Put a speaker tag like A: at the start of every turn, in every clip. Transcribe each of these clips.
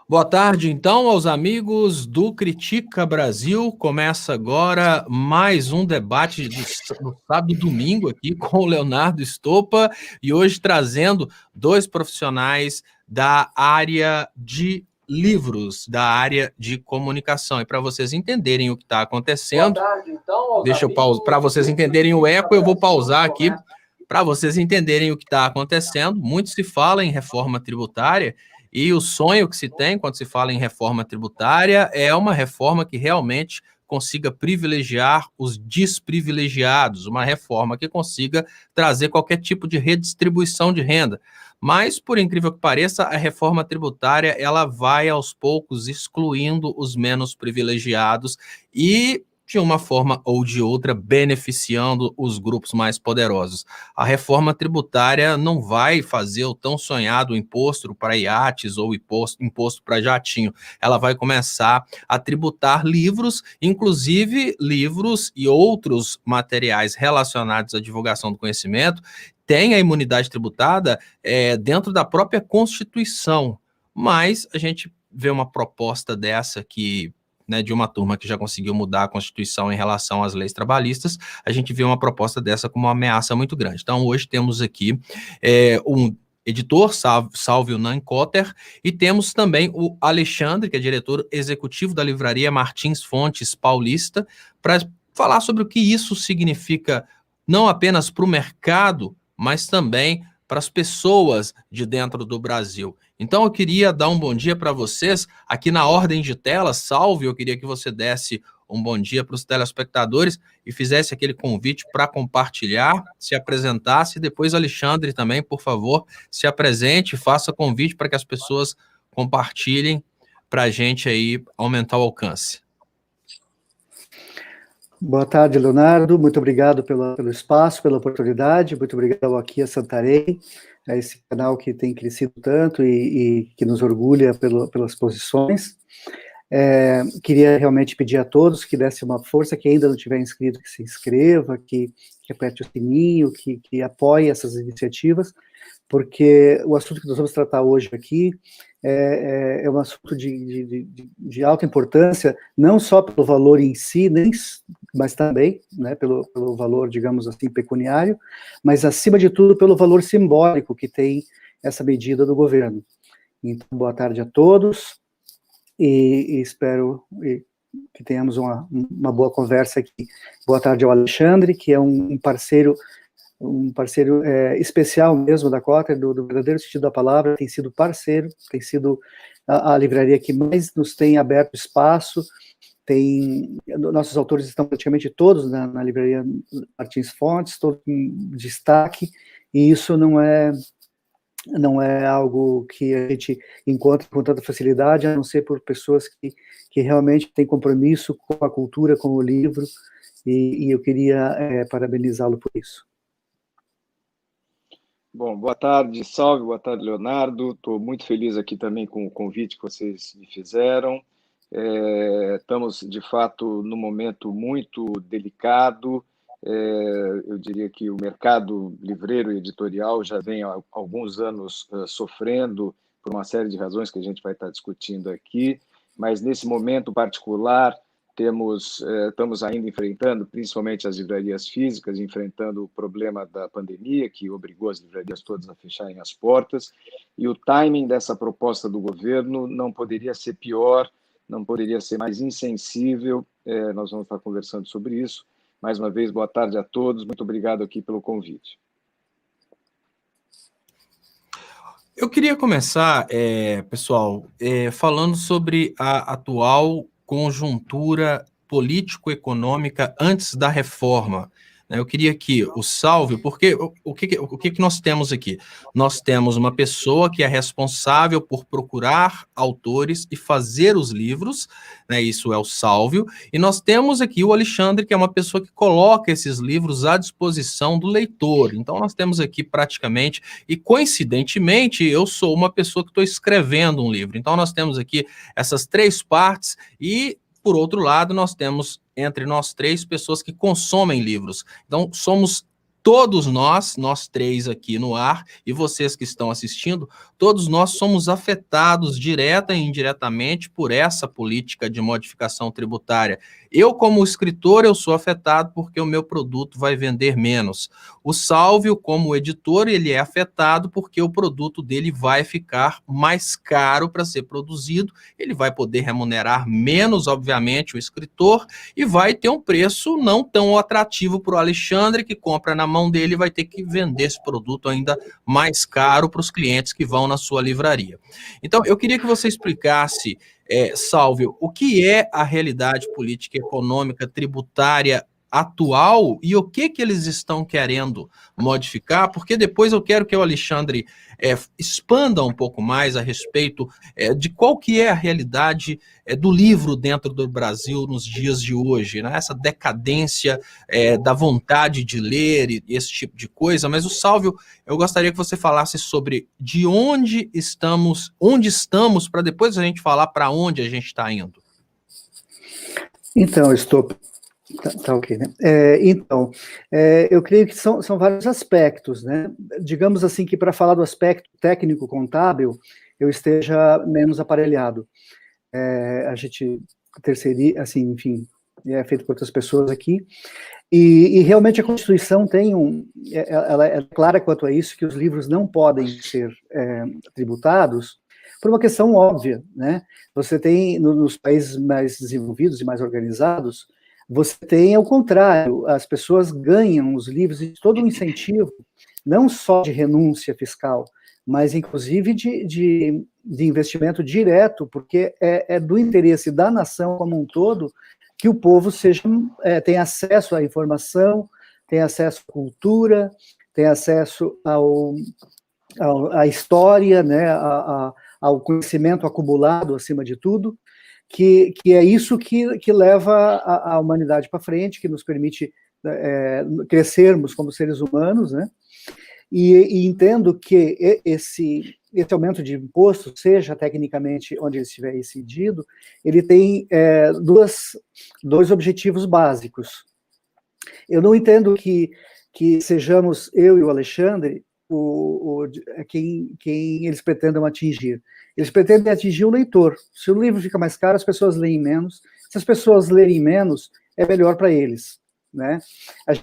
A: Boa tarde, então, aos amigos do Critica Brasil. Começa agora mais um debate do sábado e domingo aqui com o Leonardo Stoppa e hoje trazendo dois profissionais da área de livros, da área de comunicação. E para vocês entenderem o que está acontecendo,
B: tarde, então,
A: deixa eu pausar. Para vocês entenderem o eco, eu vou pausar aqui. Para vocês entenderem o que está acontecendo, muito se fala em reforma tributária. E o sonho que se tem quando se fala em reforma tributária é uma reforma que realmente consiga privilegiar os desprivilegiados, uma reforma que consiga trazer qualquer tipo de redistribuição de renda. Mas, por incrível que pareça, a reforma tributária ela vai aos poucos excluindo os menos privilegiados e de uma forma ou de outra, beneficiando os grupos mais poderosos. A reforma tributária não vai fazer o tão sonhado imposto para iates ou imposto para jatinho. Ela vai começar a tributar livros, inclusive livros e outros materiais relacionados à divulgação do conhecimento, tem a imunidade tributada dentro da própria Constituição. Mas a gente vê uma proposta dessa que de uma turma que já conseguiu mudar a Constituição em relação às leis trabalhistas, a gente vê uma proposta dessa como uma ameaça muito grande. Então, hoje temos aqui um editor, Salvio Nancotter, e temos também o Alexandre, que é diretor executivo da livraria Martins Fontes Paulista, para falar sobre o que isso significa não apenas para o mercado, mas também para as pessoas de dentro do Brasil. Então, eu queria dar um bom dia para vocês, aqui na ordem de tela, Salve, eu queria que você desse um bom dia para os telespectadores e fizesse aquele convite para compartilhar, se apresentasse, e depois, Alexandre, também, por favor, se apresente, faça convite para que as pessoas compartilhem para a gente aí aumentar o alcance.
B: Boa tarde, Leonardo, muito obrigado pelo espaço, pela oportunidade, muito obrigado aqui a Santarém, a esse canal que tem crescido tanto e que nos orgulha pelas posições. Queria realmente pedir a todos que desse uma força, que ainda não tiver inscrito, que se inscreva, que aperte o sininho, que apoie essas iniciativas, porque o assunto que nós vamos tratar hoje aqui é um assunto de alta importância, não só pelo valor em si, mas também, né, pelo valor, digamos assim, pecuniário, mas, acima de tudo, pelo valor simbólico que tem essa medida do governo. Então, boa tarde a todos, e espero que tenhamos uma boa conversa aqui. Boa tarde ao Alexandre, que é um parceiro especial mesmo da Cotter, do verdadeiro sentido da palavra, tem sido parceiro, tem sido a livraria que mais nos tem aberto espaço, nossos autores estão praticamente todos na livraria Martins Fontes, todos em destaque, e isso não é algo que a gente encontra com tanta facilidade, a não ser por pessoas que realmente têm compromisso com a cultura, com o livro, e eu queria parabenizá-lo por isso.
C: Bom, boa tarde, Salve, boa tarde, Leonardo. Estou muito feliz aqui também com o convite que vocês me fizeram. Estamos, de fato, num momento muito delicado. Eu diria que o mercado livreiro e editorial já vem há alguns anos sofrendo por uma série de razões que a gente vai estar discutindo aqui, mas nesse momento particular estamos ainda enfrentando, principalmente as livrarias físicas, enfrentando o problema da pandemia, que obrigou as livrarias todas a fecharem as portas, e o timing dessa proposta do governo não poderia ser pior, não poderia ser mais insensível. Nós vamos estar conversando sobre isso. Mais uma vez, boa tarde a todos, muito obrigado aqui pelo convite.
A: Eu queria começar, pessoal, falando sobre a atual conjuntura político-econômica antes da reforma. Eu queria que o Salve, porque o que nós temos aqui? Nós temos uma pessoa que é responsável por procurar autores e fazer os livros, né, isso é o Salvio, e nós temos aqui o Alexandre, que é uma pessoa que coloca esses livros à disposição do leitor. Então, nós temos aqui praticamente, e coincidentemente, eu sou uma pessoa que estou escrevendo um livro. Então, nós temos aqui essas três partes e, por outro lado, nós temos entre nós três pessoas que consomem livros. Então, somos todos nós três aqui no ar, e vocês que estão assistindo, todos nós somos afetados direta e indiretamente por essa política de modificação tributária. Eu, como escritor, eu sou afetado porque o meu produto vai vender menos. O Sálvio, como editor, ele é afetado porque o produto dele vai ficar mais caro para ser produzido, ele vai poder remunerar menos, obviamente, o escritor, e vai ter um preço não tão atrativo para o Alexandre, que compra na mão dele, vai ter que vender esse produto ainda mais caro para os clientes que vão na sua livraria. Então, eu queria que você explicasse, Sálvio, o que é a realidade política, econômica, tributária atual e o que eles estão querendo modificar, porque depois eu quero que o Alexandre expanda um pouco mais a respeito de qual que é a realidade do livro dentro do Brasil nos dias de hoje, né? Essa decadência da vontade de ler e esse tipo de coisa. Mas o Sálvio, eu gostaria que você falasse sobre de onde estamos para depois a gente falar para onde a gente está indo.
B: Então, Tá ok, né? Eu creio que são vários aspectos, né? Digamos assim que para falar do aspecto técnico-contábil, eu esteja menos aparelhado. A gente terceiriza, assim, enfim, é feito por outras pessoas aqui, e realmente a Constituição tem ela é clara quanto a isso, que os livros não podem ser tributados por uma questão óbvia, né? Você tem, nos países mais desenvolvidos e mais organizados, você tem, ao contrário, as pessoas ganham os livros de todo um incentivo, não só de renúncia fiscal, mas inclusive de investimento direto, porque é do interesse da nação como um todo que o povo tenha acesso à informação, tenha acesso à cultura, tenha acesso à história, né, ao conhecimento acumulado, acima de tudo, que é isso que leva a humanidade para frente, que nos permite crescermos como seres humanos, né? E entendo que esse aumento de imposto, seja tecnicamente onde ele estiver incidido, ele tem dois objetivos básicos. Eu não entendo que sejamos eu e o Alexandre quem eles pretendam atingir. Eles pretendem atingir o leitor. Se o livro fica mais caro, as pessoas leem menos. Se as pessoas lerem menos, é melhor para eles, né?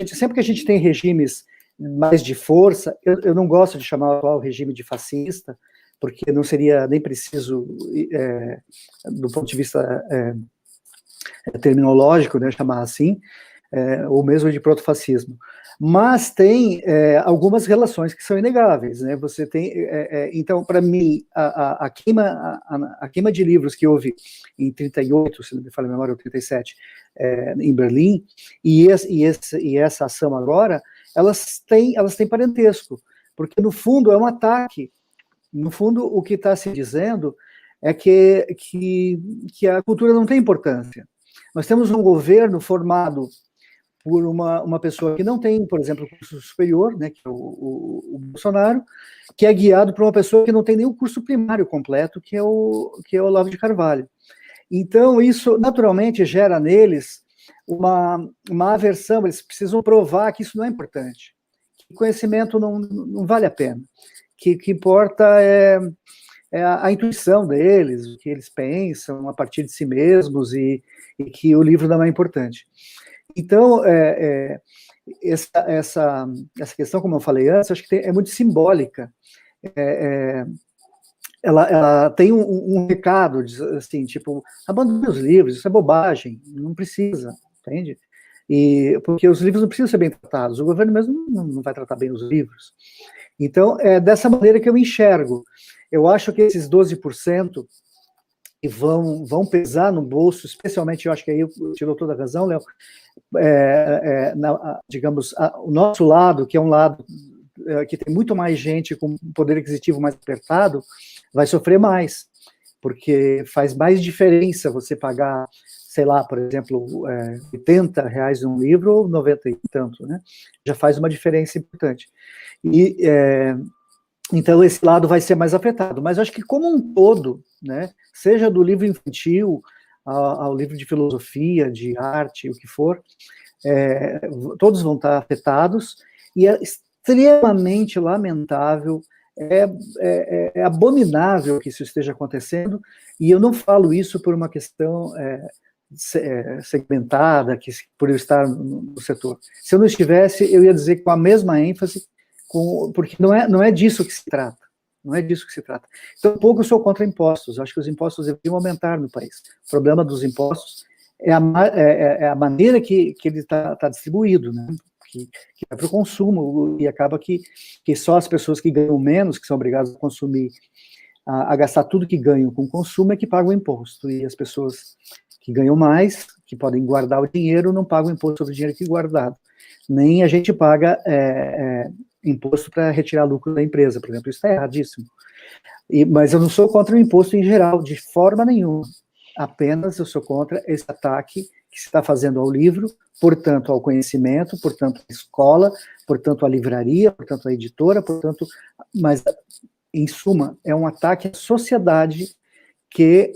B: Sempre que a gente tem regimes mais de força, eu não gosto de chamar o atual regime de fascista, porque não seria nem preciso, do ponto de vista terminológico, né, chamar assim, ou mesmo de protofascismo. Mas tem algumas relações que são inegáveis, né? Você tem, então, para mim, a queima de livros que houve em 38, se não me falha a memória, ou 37, em Berlim, e essa ação agora, elas têm parentesco, porque no fundo é um ataque. No fundo, o que está se dizendo é que a cultura não tem importância. Nós temos um governo formado por uma pessoa que não tem, por exemplo, curso superior, né, que é o Bolsonaro, que é guiado por uma pessoa que não tem nenhum curso primário completo, que é o Olavo de Carvalho. Então, isso, naturalmente, gera neles uma aversão, eles precisam provar que isso não é importante, que conhecimento não vale a pena, que importa é a intuição deles, o que eles pensam a partir de si mesmos, e que o livro não é importante. Então, essa questão, como eu falei antes, acho que é muito simbólica. Ela tem um recado, assim, tipo, abandone os livros, isso é bobagem, não precisa, entende? Porque os livros não precisam ser bem tratados, o governo mesmo não vai tratar bem os livros. Então, é dessa maneira que eu enxergo. Eu acho que esses 12% que vão pesar no bolso, especialmente, eu acho que aí eu tirou toda a razão, Léo, digamos, o nosso lado, que é um lado que tem muito mais gente com poder aquisitivo mais apertado, vai sofrer mais, porque faz mais diferença você pagar, sei lá, por exemplo, R$80 num livro ou 90 e tanto, né? Já faz uma diferença importante. Então, esse lado vai ser mais afetado. Mas eu acho que, como um todo, né, seja do livro infantil ao livro de filosofia, de arte, o que for, todos vão estar afetados, E é extremamente lamentável, é abominável que isso esteja acontecendo, e eu não falo isso por uma questão segmentada, por eu estar no setor. Se eu não estivesse, eu ia dizer com a mesma ênfase, porque não é disso que se trata. Não é disso que se trata. Então, pouco eu sou contra impostos. Acho que os impostos deveriam aumentar no país. O problema dos impostos é a maneira que ele está distribuído, né? Que é para o consumo, e acaba que só as pessoas que ganham menos, que são obrigadas a consumir, a gastar tudo que ganham com consumo, é que pagam imposto. E as pessoas que ganham mais, que podem guardar o dinheiro, não pagam imposto sobre o dinheiro que é guardado. Nem a gente paga imposto para retirar lucro da empresa, por exemplo. Isso está erradíssimo. Mas eu não sou contra o imposto em geral, de forma nenhuma. Apenas eu sou contra esse ataque que se está fazendo ao livro, portanto ao conhecimento, portanto à escola, portanto à livraria, portanto à editora, portanto, mas em suma, é um ataque à sociedade que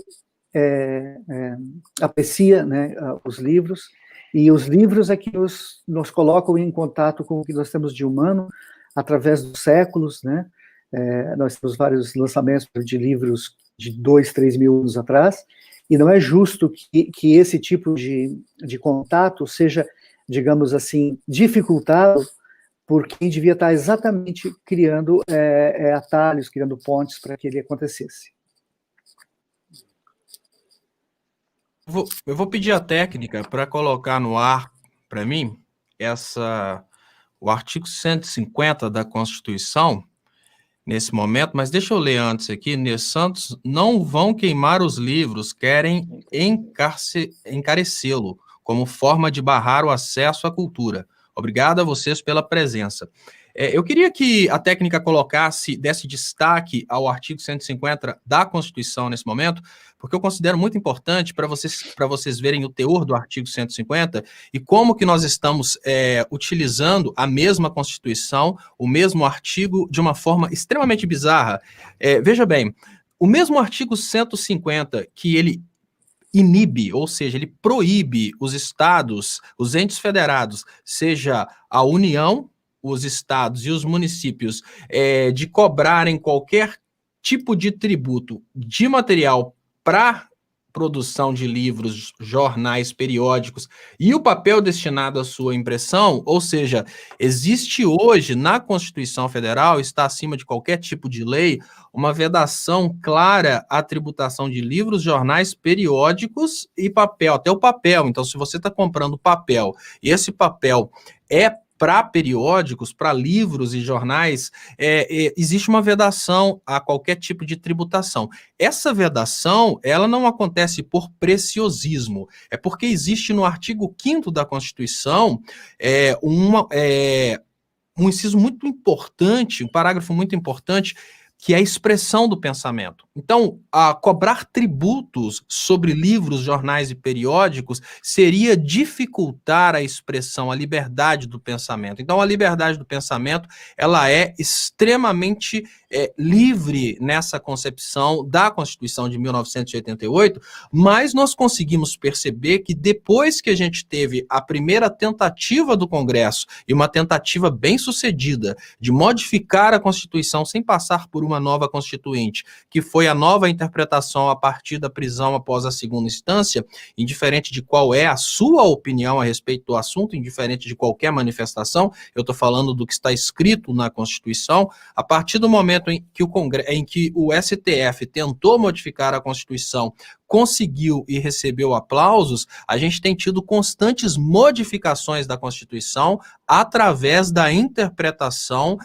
B: aprecia, né, os livros, e os livros é que nos colocam em contato com o que nós temos de humano através dos séculos, né? Nós temos vários lançamentos de livros de 2, 3 mil anos atrás, e não é justo que esse tipo de contato seja, digamos assim, dificultado por quem devia estar exatamente criando atalhos, criando pontes para que ele acontecesse.
A: Eu vou pedir a técnica para colocar no ar, para mim, o artigo 150 da Constituição, nesse momento, mas deixa eu ler antes aqui. Santos, não vão queimar os livros, querem encarecê-lo, como forma de barrar o acesso à cultura. Obrigado a vocês pela presença. Eu queria que a técnica desse destaque ao artigo 150 da Constituição nesse momento, porque eu considero muito importante para vocês verem o teor do artigo 150 e como que nós estamos utilizando a mesma Constituição, o mesmo artigo, de uma forma extremamente bizarra. Veja bem, o mesmo artigo 150 que ele inibe, ou seja, ele proíbe os estados, os entes federados, seja a União, os estados e os municípios, de cobrarem qualquer tipo de tributo de material para produção de livros, jornais, periódicos e o papel destinado à sua impressão, ou seja, existe hoje na Constituição Federal, está acima de qualquer tipo de lei, uma vedação clara à tributação de livros, jornais, periódicos e papel, até o papel. Então, se você está comprando papel e esse papel é para periódicos, para livros e jornais, existe uma vedação a qualquer tipo de tributação. Essa vedação, ela não acontece por preciosismo, é porque existe no artigo 5º da Constituição um inciso muito importante, um parágrafo muito importante, que é a expressão do pensamento. Então, cobrar tributos sobre livros, jornais e periódicos seria dificultar a expressão, a liberdade do pensamento. Então, a liberdade do pensamento, ela é extremamente livre nessa concepção da Constituição de 1988, mas nós conseguimos perceber que depois que a gente teve a primeira tentativa do Congresso, e uma tentativa bem sucedida, de modificar a Constituição sem passar por uma nova Constituinte, que foi a nova interpretação a partir da prisão após a segunda instância, indiferente de qual é a sua opinião a respeito do assunto, indiferente de qualquer manifestação, eu estou falando do que está escrito na Constituição, a partir do momento em que o STF tentou modificar a Constituição, conseguiu e recebeu aplausos, a gente tem tido constantes modificações da Constituição através da interpretação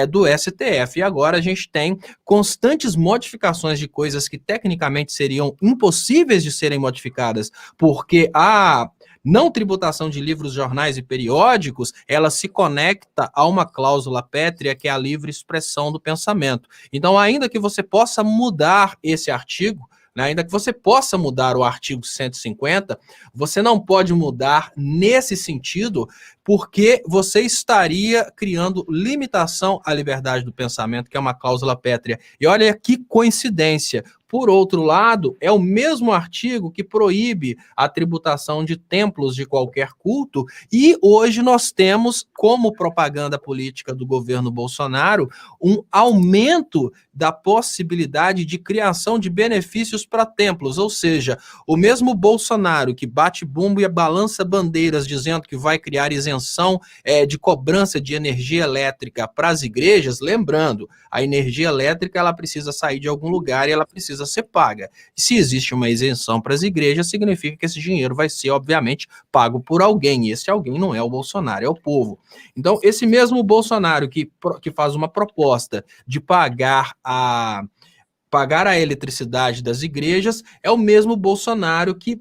A: do STF. E agora a gente tem constantes modificações de coisas que tecnicamente seriam impossíveis de serem modificadas, porque a não tributação de livros, jornais e periódicos, ela se conecta a uma cláusula pétrea que é a livre expressão do pensamento. Então, ainda que você possa mudar esse artigo, né, ainda que você possa mudar o artigo 150, você não pode mudar nesse sentido porque você estaria criando limitação à liberdade do pensamento, que é uma cláusula pétrea. E olha que coincidência. Por outro lado, é o mesmo artigo que proíbe a tributação de templos de qualquer culto, e hoje nós temos, como propaganda política do governo Bolsonaro, um aumento da possibilidade de criação de benefícios para templos, ou seja, o mesmo Bolsonaro que bate bumbo e balança bandeiras dizendo que vai criar isenção de cobrança de energia elétrica para as igrejas, lembrando, a energia elétrica ela precisa sair de algum lugar e ela precisa ser paga. E se existe uma isenção para as igrejas, significa que esse dinheiro vai ser, obviamente, pago por alguém, e esse alguém não é o Bolsonaro, é o povo. Então, esse mesmo Bolsonaro que faz uma proposta de pagar a eletricidade das igrejas é o mesmo Bolsonaro que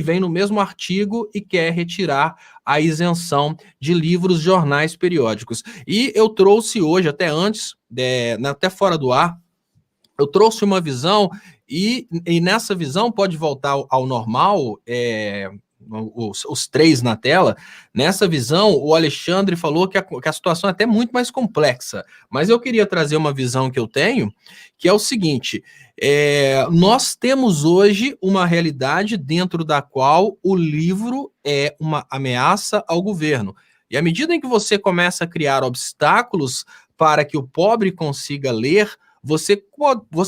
A: vem no mesmo artigo e quer retirar a isenção de livros, jornais, periódicos. E eu trouxe hoje, até antes, até fora do ar, eu trouxe uma visão e nessa visão pode voltar ao normal, os três na tela. Nessa visão, o Alexandre falou que a situação é até muito mais complexa, mas eu queria trazer uma visão que eu tenho, que é o seguinte, nós temos hoje uma realidade dentro da qual o livro é uma ameaça ao governo. E à medida em que você começa a criar obstáculos para que o pobre consiga ler, você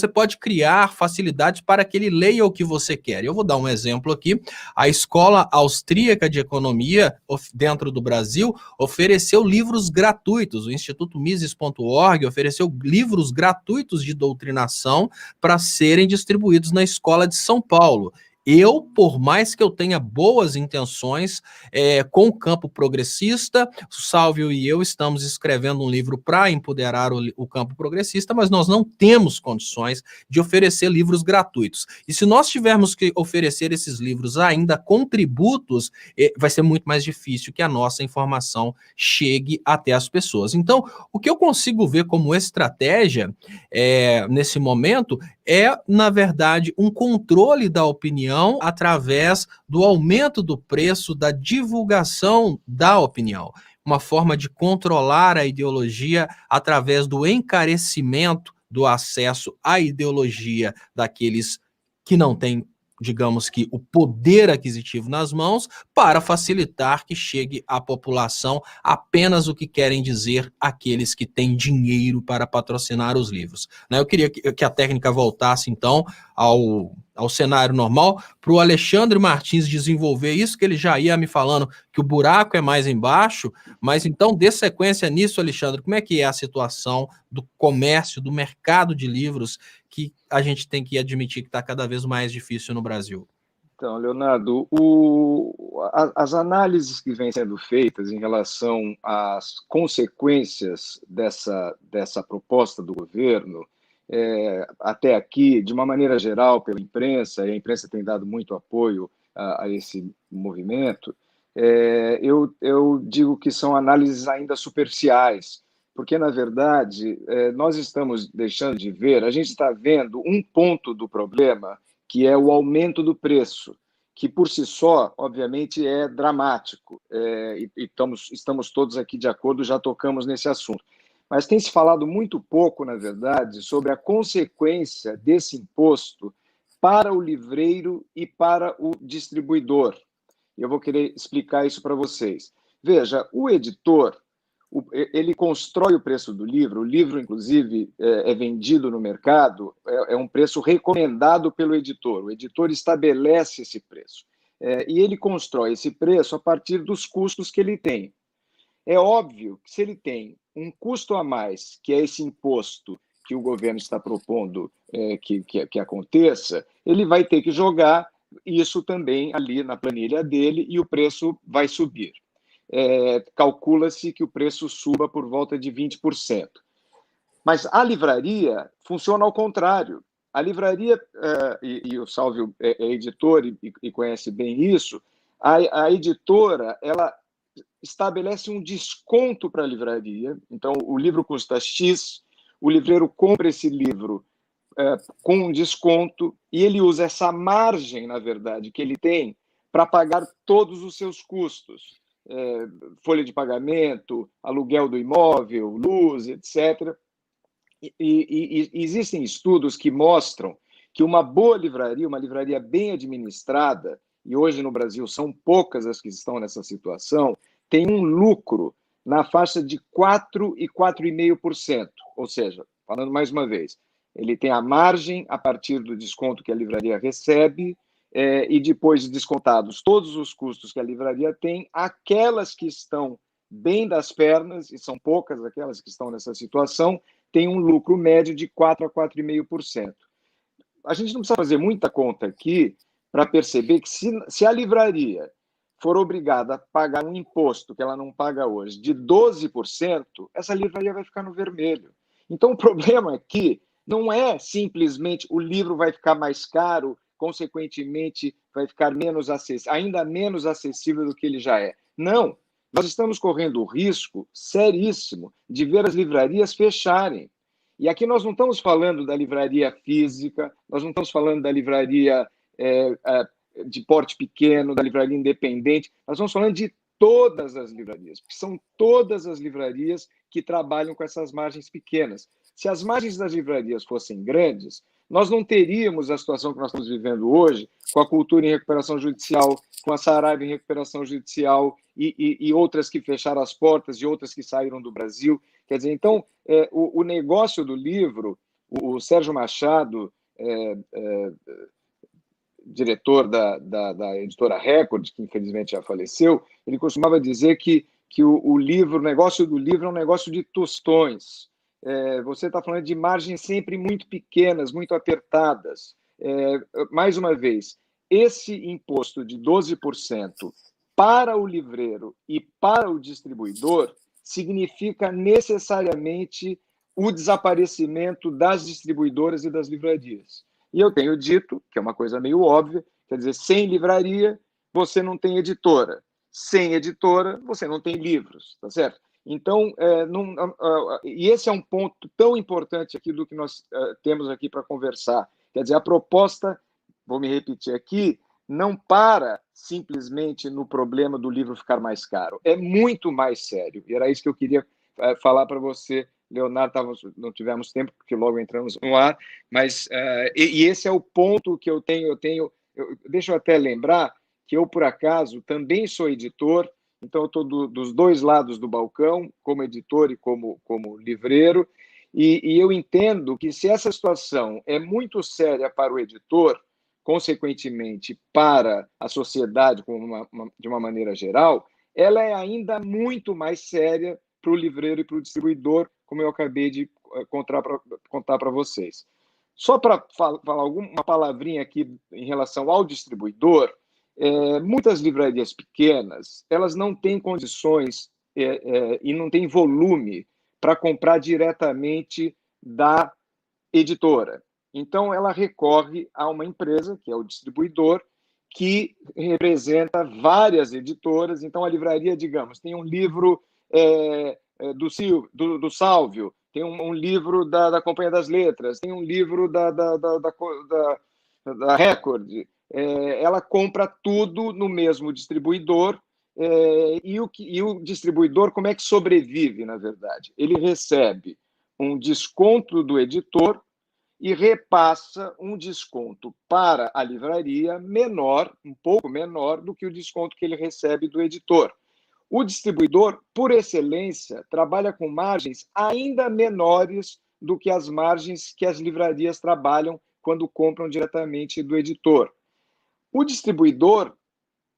A: pode criar facilidades para que ele leia o que você quer. Eu vou dar um exemplo aqui. A Escola Austríaca de Economia, dentro do Brasil, ofereceu livros gratuitos. O Instituto Mises.org ofereceu livros gratuitos de doutrinação para serem distribuídos na Escola de São Paulo. Eu, por mais que eu tenha boas intenções com o campo progressista, o Sálvio e eu estamos escrevendo um livro para empoderar o campo progressista, mas nós não temos condições de oferecer livros gratuitos. E se nós tivermos que oferecer esses livros ainda com tributos, vai ser muito mais difícil que a nossa informação chegue até as pessoas. Então, o que eu consigo ver como estratégia nesse momento é, na verdade, um controle da opinião através do aumento do preço da divulgação da opinião. Uma forma de controlar a ideologia através do encarecimento do acesso à ideologia daqueles que não têm, digamos que, o poder aquisitivo nas mãos, para facilitar que chegue à população apenas o que querem dizer aqueles que têm dinheiro para patrocinar os livros. Eu queria que a técnica voltasse, então, ao cenário normal, para o Alexandre Martins desenvolver isso, que ele já ia me falando que o buraco é mais embaixo, mas então dê sequência nisso, Alexandre, como é que é a situação do comércio, do mercado de livros, que a gente tem que admitir que está cada vez mais difícil no Brasil?
C: Então, Leonardo, as análises que vêm sendo feitas em relação às consequências dessa proposta do governo, até aqui, de uma maneira geral, pela imprensa, e a imprensa tem dado muito apoio a esse movimento, eu digo que são análises ainda superficiais, porque, na verdade, nós estamos deixando de ver, a gente está vendo um ponto do problema, que é o aumento do preço, que por si só, obviamente, é dramático, e estamos todos aqui de acordo, já tocamos nesse assunto. Mas tem se falado muito pouco, na verdade, sobre a consequência desse imposto para o livreiro e para o distribuidor. Eu vou querer explicar isso para vocês. Veja, o editor, ele constrói o preço do livro, o livro, inclusive, é vendido no mercado, é um preço recomendado pelo editor, o editor estabelece esse preço, e ele constrói esse preço a partir dos custos que ele tem. É óbvio que se ele tem um custo a mais, que é esse imposto que o governo está propondo que aconteça, ele vai ter que jogar isso também ali na planilha dele e o preço vai subir. Calcula-se que o preço suba por volta de 20%. Mas a livraria funciona ao contrário. A livraria, e o Sálvio é editor e conhece bem isso, a editora ela estabelece um desconto para a livraria. Então, o livro custa X, o livreiro compra esse livro com um desconto e ele usa essa margem, na verdade, que ele tem para pagar todos os seus custos. folha de pagamento, aluguel do imóvel, luz, etc. E existem estudos que mostram que uma boa livraria, uma livraria bem administrada, e hoje no Brasil são poucas as que estão nessa situação, tem um lucro na faixa de 4% e 4,5%. Ou seja, falando mais uma vez, ele tem a margem a partir do desconto que a livraria recebe, e depois de descontados todos os custos que a livraria tem, aquelas que estão bem das pernas, e são poucas aquelas que estão nessa situação, tem um lucro médio de 4% a 4,5%. A gente não precisa fazer muita conta aqui para perceber que se a livraria for obrigada a pagar um imposto que ela não paga hoje de 12%, essa livraria vai ficar no vermelho. Então, o problema aqui não é simplesmente o livro vai ficar mais caro, consequentemente vai ficar ainda menos acessível do que ele já é. Não, nós estamos correndo o risco seríssimo de ver as livrarias fecharem. E aqui nós não estamos falando da livraria física, nós não estamos falando da livraria de porte pequeno, da livraria independente, nós estamos falando de todas as livrarias, porque são todas as livrarias que trabalham com essas margens pequenas. Se as margens das livrarias fossem grandes, nós não teríamos a situação que nós estamos vivendo hoje, com a Cultura em recuperação judicial, com a Saraiva em recuperação judicial e outras que fecharam as portas e outras que saíram do Brasil. Quer dizer, então, o negócio do livro, o Sérgio Machado, diretor da editora Record, que infelizmente já faleceu, ele costumava dizer que o negócio do livro é um negócio de tostões. Você está falando de margens sempre muito pequenas, muito apertadas. Mais uma vez, esse imposto de 12% para o livreiro e para o distribuidor significa necessariamente o desaparecimento das distribuidoras e das livrarias. E eu tenho dito, que é uma coisa meio óbvia, quer dizer, sem livraria, você não tem editora. Sem editora, você não tem livros, tá certo? Então, e esse é um ponto tão importante aqui do que nós temos aqui para conversar. Quer dizer, a proposta, vou me repetir aqui, não para simplesmente no problema do livro ficar mais caro. É muito mais sério. E era isso que eu queria falar para você, Leonardo. Não tivemos tempo, porque logo entramos no ar, mas esse é o ponto que eu tenho. Deixa eu até lembrar que eu, por acaso, também sou editor, então eu estou dos dois lados do balcão, como editor e como livreiro, e eu entendo que se essa situação é muito séria para o editor, consequentemente para a sociedade de uma maneira geral, ela é ainda muito mais séria para o livreiro e para o distribuidor, como eu acabei de contar para vocês. Só para falar uma palavrinha aqui em relação ao distribuidor, muitas livrarias pequenas, elas não têm condições e não têm volume para comprar diretamente da editora. Então, ela recorre a uma empresa, que é o distribuidor, que representa várias editoras. Então, a livraria, digamos, tem um livro do Sálvio, tem um livro da Companhia das Letras, tem um livro da Record. Ela compra tudo no mesmo distribuidor, e o distribuidor, como é que sobrevive, na verdade? Ele recebe um desconto do editor e repassa um desconto para a livraria um pouco menor do que o desconto que ele recebe do editor. O distribuidor, por excelência, trabalha com margens ainda menores do que as margens que as livrarias trabalham quando compram diretamente do editor. O distribuidor,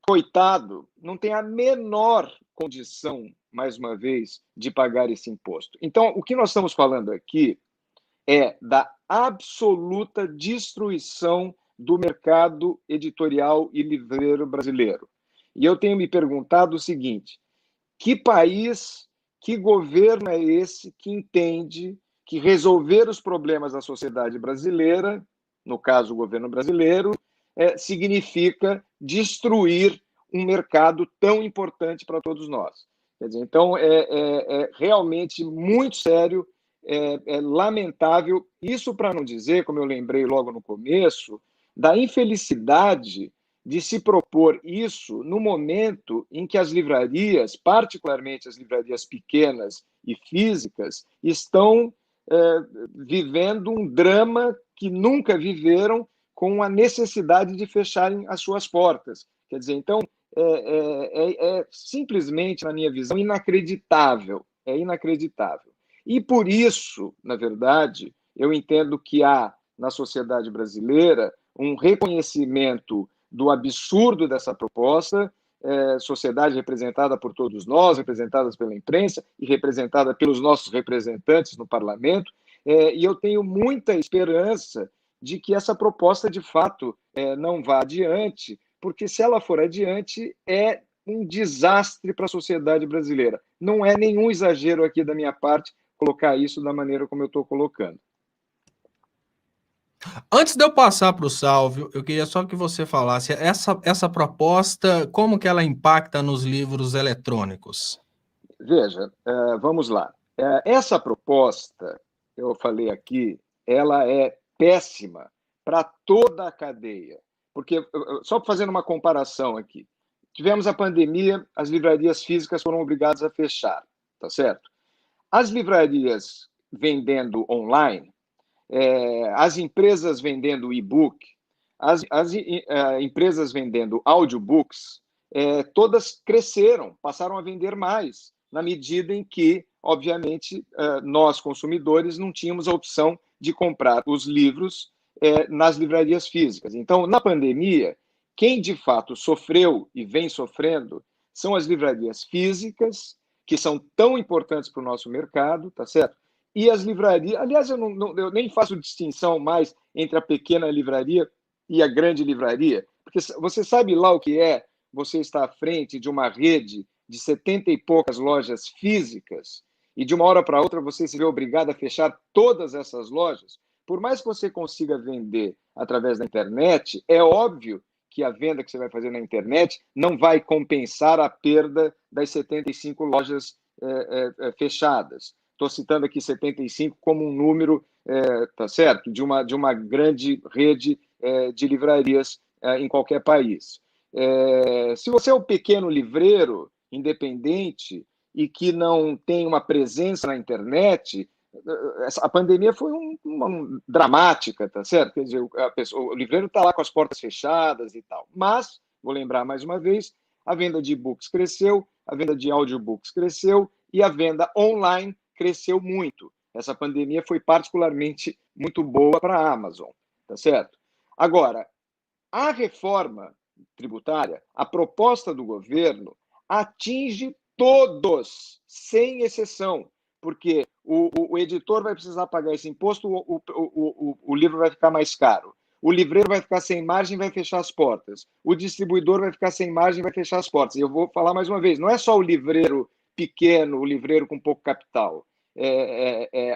C: coitado, não tem a menor condição, mais uma vez, de pagar esse imposto. Então, o que nós estamos falando aqui é da absoluta destruição do mercado editorial e livreiro brasileiro. E eu tenho me perguntado o seguinte: que país, que governo é esse que entende que resolver os problemas da sociedade brasileira, no caso o governo brasileiro, significa destruir um mercado tão importante para todos nós? Quer dizer, então, é realmente muito sério, é lamentável. Isso para não dizer, como eu lembrei logo no começo, da infelicidade de se propor isso no momento em que as livrarias, particularmente as livrarias pequenas e físicas, estão vivendo um drama que nunca viveram, com a necessidade de fecharem as suas portas. Quer dizer, então, simplesmente, na minha visão, inacreditável. É inacreditável. E por isso, na verdade, eu entendo que há, na sociedade brasileira, um reconhecimento do absurdo dessa proposta, sociedade representada por todos nós, representadas pela imprensa e representada pelos nossos representantes no parlamento, e eu tenho muita esperança de que essa proposta, de fato, não vá adiante, porque se ela for adiante, é um desastre para a sociedade brasileira. Não é nenhum exagero aqui da minha parte colocar isso da maneira como eu estou colocando.
A: Antes de eu passar para o Sálvio, eu queria só que você falasse, essa proposta, como que ela impacta nos livros eletrônicos?
C: Veja, vamos lá. Essa proposta, eu falei aqui, ela é péssima para toda a cadeia. Porque, só fazendo uma comparação aqui, tivemos a pandemia, as livrarias físicas foram obrigadas a fechar, tá certo? As livrarias vendendo online, as empresas vendendo e-book, as empresas vendendo audiobooks, todas cresceram, passaram a vender mais, na medida em que, obviamente, nós, consumidores, não tínhamos a opção de comprar os livros nas livrarias físicas. Então, na pandemia, quem de fato sofreu e vem sofrendo são as livrarias físicas, que são tão importantes para o nosso mercado, tá certo? E as livrarias, aliás, eu nem faço distinção mais entre a pequena livraria e a grande livraria, porque você sabe lá o que é você estar à frente de uma rede de 70 e poucas lojas físicas e de uma hora para outra você se vê obrigado a fechar todas essas lojas. Por mais que você consiga vender através da internet, é óbvio que a venda que você vai fazer na internet não vai compensar a perda das 75 lojas fechadas. Estou citando aqui 75 como um número, tá certo, de uma grande rede de livrarias em qualquer país. Se você é um pequeno livreiro independente e que não tem uma presença na internet, a pandemia foi uma dramática, tá certo? Quer dizer, o livreiro está lá com as portas fechadas e tal. Mas, vou lembrar mais uma vez, a venda de e-books cresceu, a venda de audiobooks cresceu e a venda online cresceu muito. Essa pandemia foi particularmente muito boa para a Amazon, tá certo? Agora, a reforma tributária, a proposta do governo, atinge todos, sem exceção, porque o editor vai precisar pagar esse imposto, o livro vai ficar mais caro. O livreiro vai ficar sem margem, vai fechar as portas. O distribuidor vai ficar sem margem, vai fechar as portas. E eu vou falar mais uma vez, não é só o livreiro pequeno, o livreiro com pouco capital.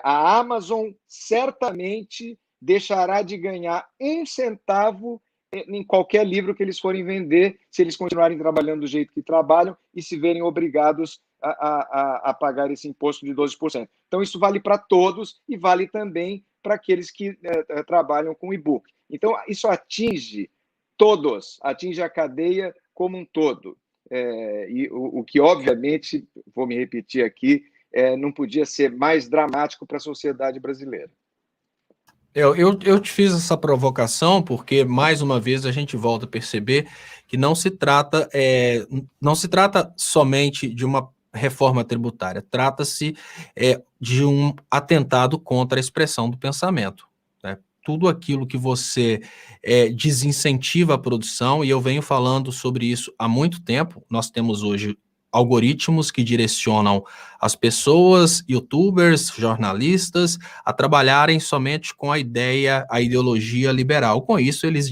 C: A Amazon certamente deixará de ganhar 1 centavo em qualquer livro que eles forem vender, se eles continuarem trabalhando do jeito que trabalham e se verem obrigados a pagar esse imposto de 12%. Então, isso vale para todos e vale também para aqueles que trabalham com e-book. Então, isso atinge todos, atinge a cadeia como um todo. E o que, obviamente, vou me repetir aqui, não podia ser mais dramático para a sociedade brasileira.
A: Eu te fiz essa provocação porque, mais uma vez, a gente volta a perceber que não se trata somente de uma reforma tributária, trata-se de um atentado contra a expressão do pensamento. Né? Tudo aquilo que você desincentiva a produção, e eu venho falando sobre isso há muito tempo, nós temos hoje algoritmos que direcionam as pessoas, youtubers, jornalistas, a trabalharem somente com a ideologia liberal. Com isso, eles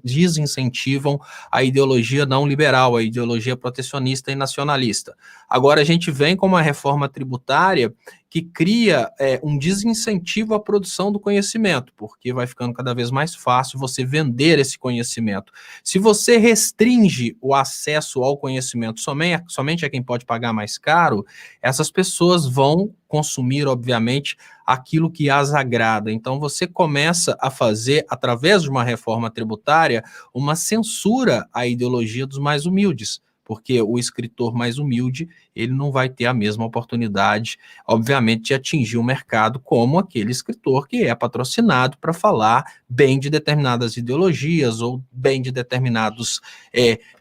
A: desincentivam a ideologia não liberal, a ideologia protecionista e nacionalista. Agora, a gente vem com uma reforma tributária que cria um desincentivo à produção do conhecimento, porque vai ficando cada vez mais fácil você vender esse conhecimento. Se você restringe o acesso ao conhecimento somente a quem pode pagar mais caro, essas as pessoas vão consumir, obviamente, aquilo que as agrada. Então, você começa a fazer, através de uma reforma tributária, uma censura à ideologia dos mais humildes, porque o escritor mais humilde, ele não vai ter a mesma oportunidade, obviamente, de atingir o mercado como aquele escritor que é patrocinado para falar bem de determinadas ideologias ou bem de determinados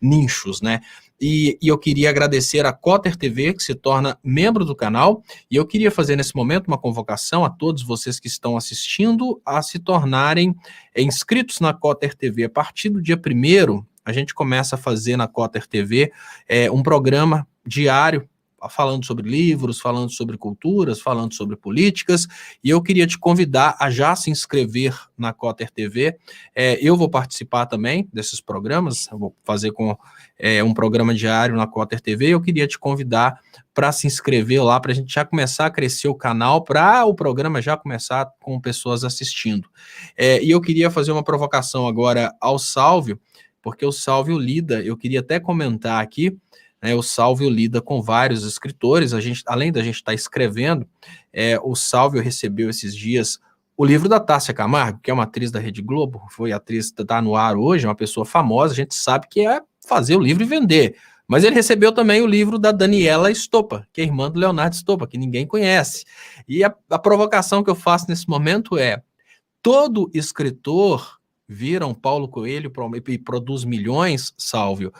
A: nichos, né? E eu queria agradecer a Cotter TV, que se torna membro do canal, e eu queria fazer nesse momento uma convocação a todos vocês que estão assistindo a se tornarem inscritos na Cotter TV. A partir do dia 1º, a gente começa a fazer na Cotter TV um programa diário, falando sobre livros, falando sobre culturas, falando sobre políticas, e eu queria te convidar a já se inscrever na Cotter TV. Eu vou participar também desses programas, eu vou fazer com um programa diário na Cotter TV, eu queria te convidar para se inscrever lá, para a gente já começar a crescer o canal, para o programa já começar com pessoas assistindo. E eu queria fazer uma provocação agora ao Sálvio, porque o Sálvio lida, eu queria até comentar aqui, o Sálvio lida com vários escritores, além da gente estar escrevendo, o Sálvio recebeu esses dias o livro da Tássia Camargo, que é uma atriz da Rede Globo, foi atriz, está no ar hoje, uma pessoa famosa, a gente sabe que é fazer o livro e vender, mas ele recebeu também o livro da Daniela Estopa, que é irmã do Leonardo Estopa, que ninguém conhece, e a provocação que eu faço nesse momento é, todo escritor vira um Paulo Coelho e produz milhões, Sálvio.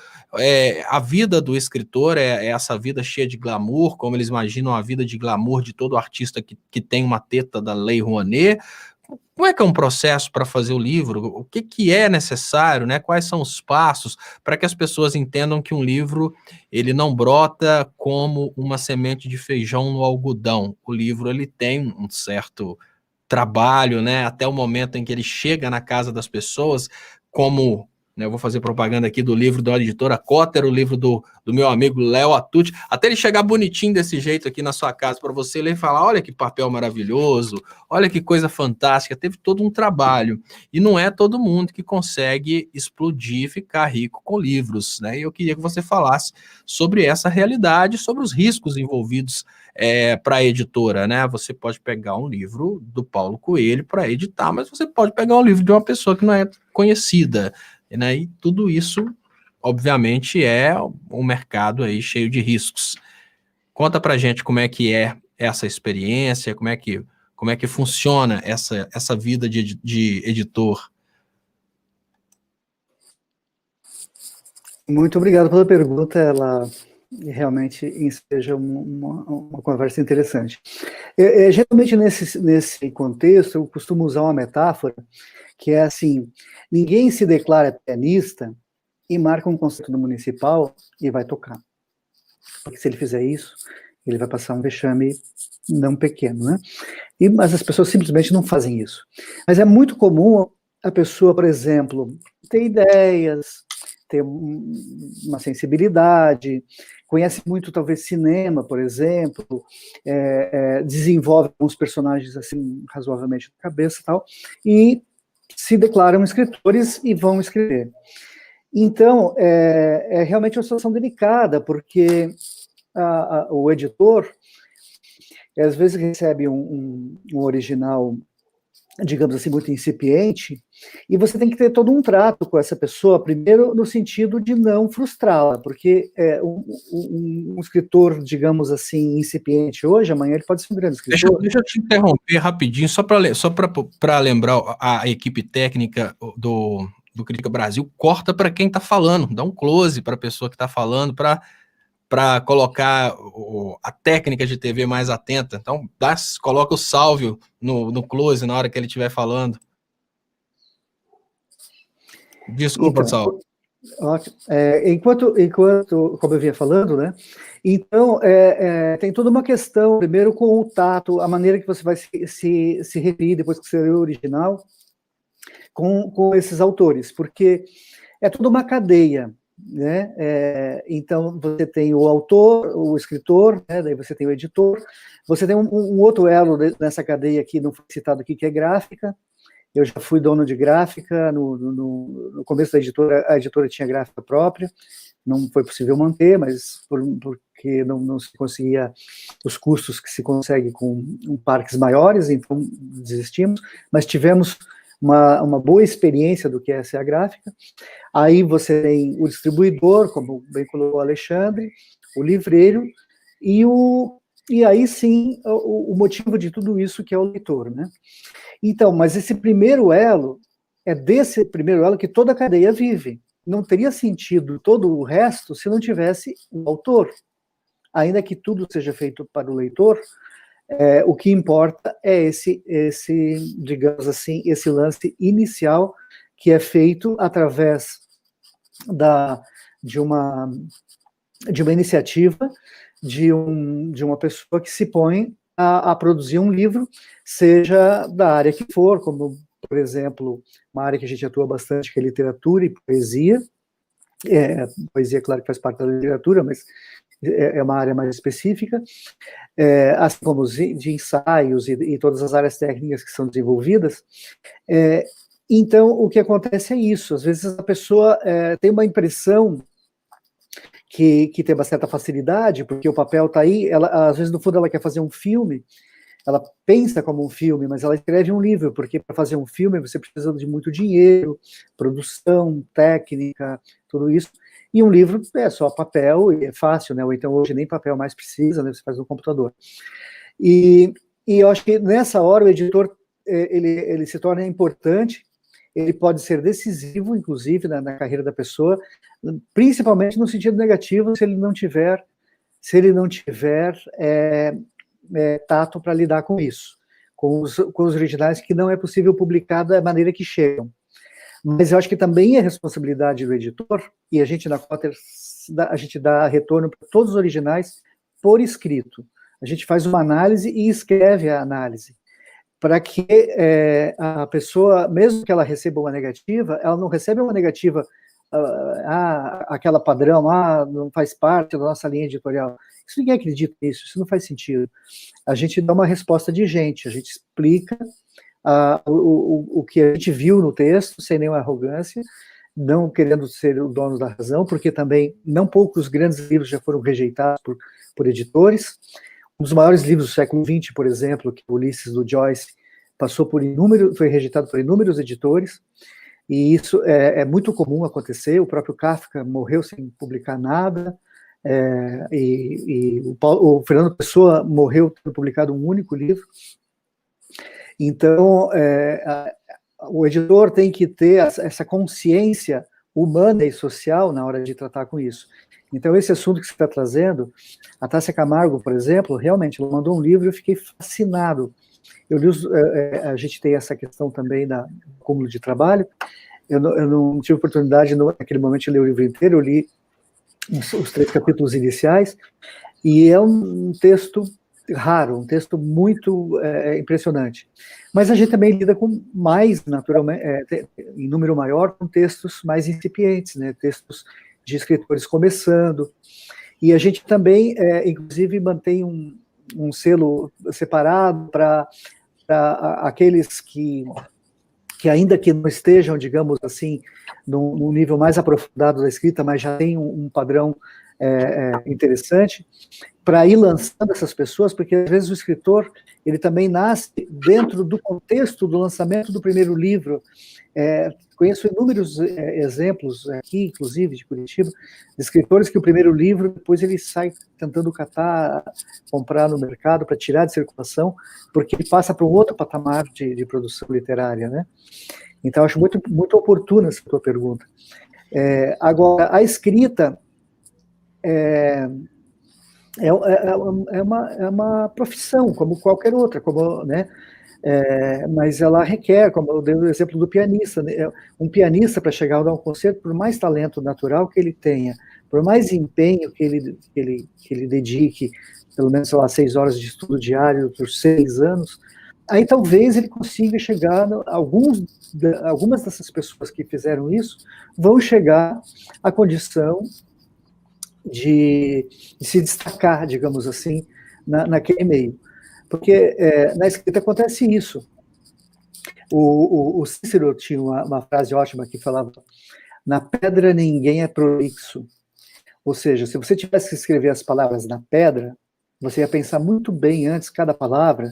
A: A vida do escritor é essa vida cheia de glamour, como eles imaginam a vida de glamour de todo artista que tem uma teta da Lei Rouanet. Como é que é um processo para fazer o livro? O que é necessário, né? Quais são os passos para que as pessoas entendam que um livro ele não brota como uma semente de feijão no algodão? O livro ele tem um certo trabalho, né, até o momento em que ele chega na casa das pessoas, como, né, eu vou fazer propaganda aqui do livro da editora Cotter, o livro do meu amigo Léo Atucci, até ele chegar bonitinho desse jeito aqui na sua casa para você ler e falar, olha que papel maravilhoso, olha que coisa fantástica, teve todo um trabalho, e não é todo mundo que consegue explodir e ficar rico com livros, né, e eu queria que você falasse sobre essa realidade, sobre os riscos envolvidos para a editora, né? Você pode pegar um livro do Paulo Coelho para editar, mas você pode pegar um livro de uma pessoa que não é conhecida, né? E tudo isso, obviamente, é um mercado aí cheio de riscos. Conta para gente como é que é essa experiência, como é que funciona essa vida de editor.
B: Muito obrigado pela pergunta, ela realmente enseja uma conversa interessante. Geralmente, nesse contexto, eu costumo usar uma metáfora que é assim, ninguém se declara pianista e marca um concerto no municipal e vai tocar. Porque se ele fizer isso, ele vai passar um vexame não pequeno, né? Mas as pessoas simplesmente não fazem isso. Mas é muito comum a pessoa, por exemplo, ter ideias, ter uma sensibilidade, conhece muito, talvez, cinema, por exemplo, desenvolve alguns personagens, assim, razoavelmente na cabeça e tal, e se declaram escritores e vão escrever. Então, é realmente uma situação delicada, porque o editor, às vezes, recebe um original, digamos assim, muito incipiente, e você tem que ter todo um trato com essa pessoa, primeiro no sentido de não frustrá-la, porque um escritor, digamos assim, incipiente hoje, amanhã ele pode ser um grande escritor.
A: Deixa eu te interromper rapidinho, só para lembrar a equipe técnica do Crítica Brasil, corta para quem está falando, dá um close para a pessoa que está falando, para colocar a técnica de TV mais atenta. Então, coloca o Sálvio no close na hora que ele estiver falando. Desculpa,
B: então,
A: Sálvio.
B: Ótimo. Enquanto, como eu vinha falando, né? Então, tem toda uma questão, primeiro com o tato, a maneira que você vai se referir depois que você lê o original, com esses autores, porque é toda uma cadeia, né? Então, você tem o autor, o escritor, né? Daí você tem o editor, você tem um outro elo nessa cadeia aqui, não foi citado aqui, que é gráfica, Eu já fui dono de gráfica, no começo da editora, a editora tinha gráfica própria, não foi possível manter, mas porque não se conseguia os custos que se consegue com parques maiores, então desistimos, mas tivemos uma boa experiência do que é ser a gráfica. Aí você tem o distribuidor, como bem colocou o Alexandre, o livreiro, e aí sim o motivo de tudo isso que é o leitor, né? Então, mas esse primeiro elo, é desse primeiro elo que toda a cadeia vive. Não teria sentido todo o resto se não tivesse o autor. Ainda que tudo seja feito para o leitor, o que importa é esse, digamos assim, esse lance inicial que é feito através de uma iniciativa de uma pessoa que se põe a produzir um livro, seja da área que for, como, por exemplo, uma área que a gente atua bastante, que é literatura e poesia. Poesia, claro que faz parte da literatura, mas é uma área mais específica, assim como de ensaios e todas as áreas técnicas que são desenvolvidas. Então, o que acontece é isso, às vezes a pessoa tem uma impressão que tem uma certa facilidade, porque o papel está aí, às vezes, no fundo, ela quer fazer um filme, ela pensa como um filme, mas ela escreve um livro, porque para fazer um filme você precisa de muito dinheiro, produção, técnica, tudo isso, e um livro é só papel, e é fácil, né? Ou então hoje nem papel mais precisa, né? Você faz no computador. E eu acho que nessa hora o editor, ele se torna importante, ele pode ser decisivo, inclusive, na carreira da pessoa, principalmente no sentido negativo, se ele não tiver tato para lidar com isso, com os originais que não é possível publicar da maneira que chegam. Mas eu acho que também é responsabilidade do editor, e a gente na Cotter, a gente dá retorno para todos os originais por escrito. A gente faz uma análise e escreve a análise, para que a pessoa, mesmo que ela receba uma negativa, ela não recebe uma negativa, aquela padrão, não faz parte da nossa linha editorial. Isso ninguém acredita nisso, isso não faz sentido. A gente dá uma resposta de gente, a gente explica o que a gente viu no texto, sem nenhuma arrogância, não querendo ser o dono da razão, porque também não poucos grandes livros já foram rejeitados por editores. Um dos maiores livros do século XX, por exemplo, que é Ulisses, do Joyce, foi rejeitado por inúmeros editores, e isso é muito comum acontecer. O próprio Kafka morreu sem publicar nada, e o Fernando Pessoa morreu tendo publicado um único livro. Então, o editor tem que ter essa consciência humana e social na hora de tratar com isso. Então, esse assunto que você está trazendo, a Tássia Camargo, por exemplo, realmente, ela mandou um livro e eu fiquei fascinado. Eu li a gente tem essa questão também do acúmulo de trabalho. Eu não tive oportunidade, naquele momento, de ler o livro inteiro, eu li os 3 capítulos iniciais, e é um texto raro, um texto muito impressionante. Mas a gente também lida com mais, naturalmente, em número maior, com textos mais incipientes, né, textos de escritores começando, e a gente também, inclusive, mantém um selo separado para aqueles que ainda que não estejam, digamos assim, num nível mais aprofundado da escrita, mas já tem um padrão interessante, para ir lançando essas pessoas, porque às vezes o escritor, ele também nasce dentro do contexto do lançamento do primeiro livro. Conheço inúmeros exemplos aqui, inclusive, de Curitiba, de escritores que o primeiro livro, depois ele sai tentando comprar no mercado para tirar de circulação, porque ele passa para um outro patamar de produção literária, né? Então, acho muito, muito oportuna essa tua pergunta. Agora, a escrita é uma profissão, como qualquer outra, né? Mas ela requer, como eu dei o exemplo do pianista, né? Um pianista, para chegar a dar um concerto, por mais talento natural que ele tenha, por mais empenho que ele dedique, pelo menos, sei lá, 6 horas de estudo diário por 6 anos, aí talvez ele consiga chegar, algumas dessas pessoas que fizeram isso, vão chegar à condição de se destacar, digamos assim, naquele meio. Porque na escrita acontece isso. O Cícero tinha uma frase ótima que falava: na pedra ninguém é prolixo. Ou seja, se você tivesse que escrever as palavras na pedra, você ia pensar muito bem antes cada palavra,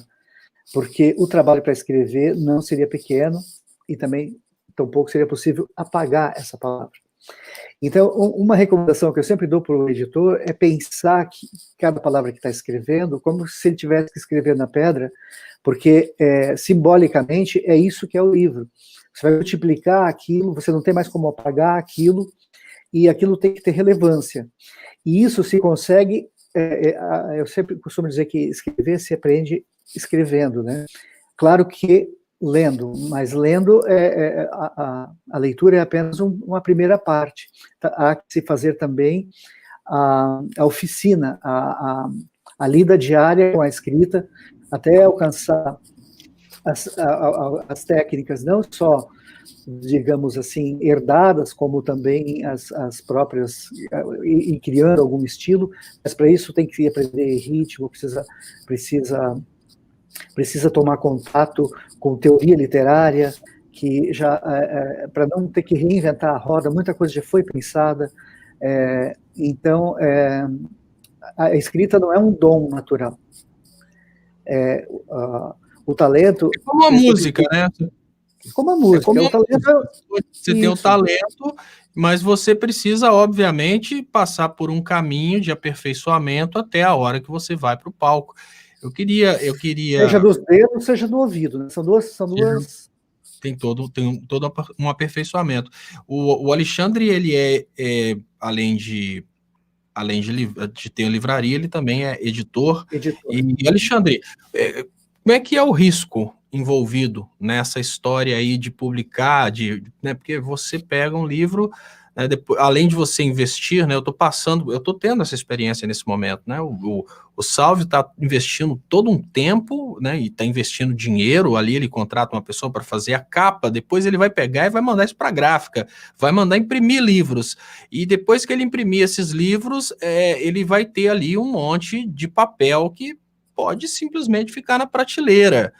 B: porque o trabalho para escrever não seria pequeno e também tampouco seria possível apagar essa palavra. Então, uma recomendação que eu sempre dou para o editor é pensar que cada palavra que está escrevendo como se ele tivesse que escrever na pedra, porque simbolicamente é isso que é o livro. Você vai multiplicar aquilo, você não tem mais como apagar aquilo, e aquilo tem que ter relevância. E isso se consegue, eu sempre costumo dizer que escrever se aprende escrevendo, né? Claro que lendo, mas lendo, a leitura é apenas uma primeira parte. Há que se fazer também a oficina, a lida diária com a escrita, até alcançar as técnicas, não só, digamos assim, herdadas, como também as próprias, e criando algum estilo, mas para isso tem que aprender ritmo, precisa tomar contato com teoria literária, que já, para não ter que reinventar a roda, muita coisa já foi pensada, então, a escrita não é um dom natural. O talento...
A: É como a música, né?
B: Como a música.
A: Como
B: o talento
A: você tem o talento, mas você precisa, obviamente, passar por um caminho de aperfeiçoamento até a hora que você vai para o palco. Eu queria...
B: Seja dos dedos, seja do ouvido, né? São duas...
A: Tem todo um aperfeiçoamento. O Alexandre, ele além de ter a livraria, ele também é editor. E, Alexandre, como é que é o risco envolvido nessa história aí de publicar, né, porque você pega um livro, né, depois, além de você investir, né, eu estou tendo essa experiência nesse momento, né, o Salvio está investindo todo um tempo, né, e está investindo dinheiro ali, ele contrata uma pessoa para fazer a capa, depois ele vai pegar e vai mandar isso para a gráfica, vai mandar imprimir livros, e depois que ele imprimir esses livros, ele vai ter ali um monte de papel que pode simplesmente ficar na prateleira.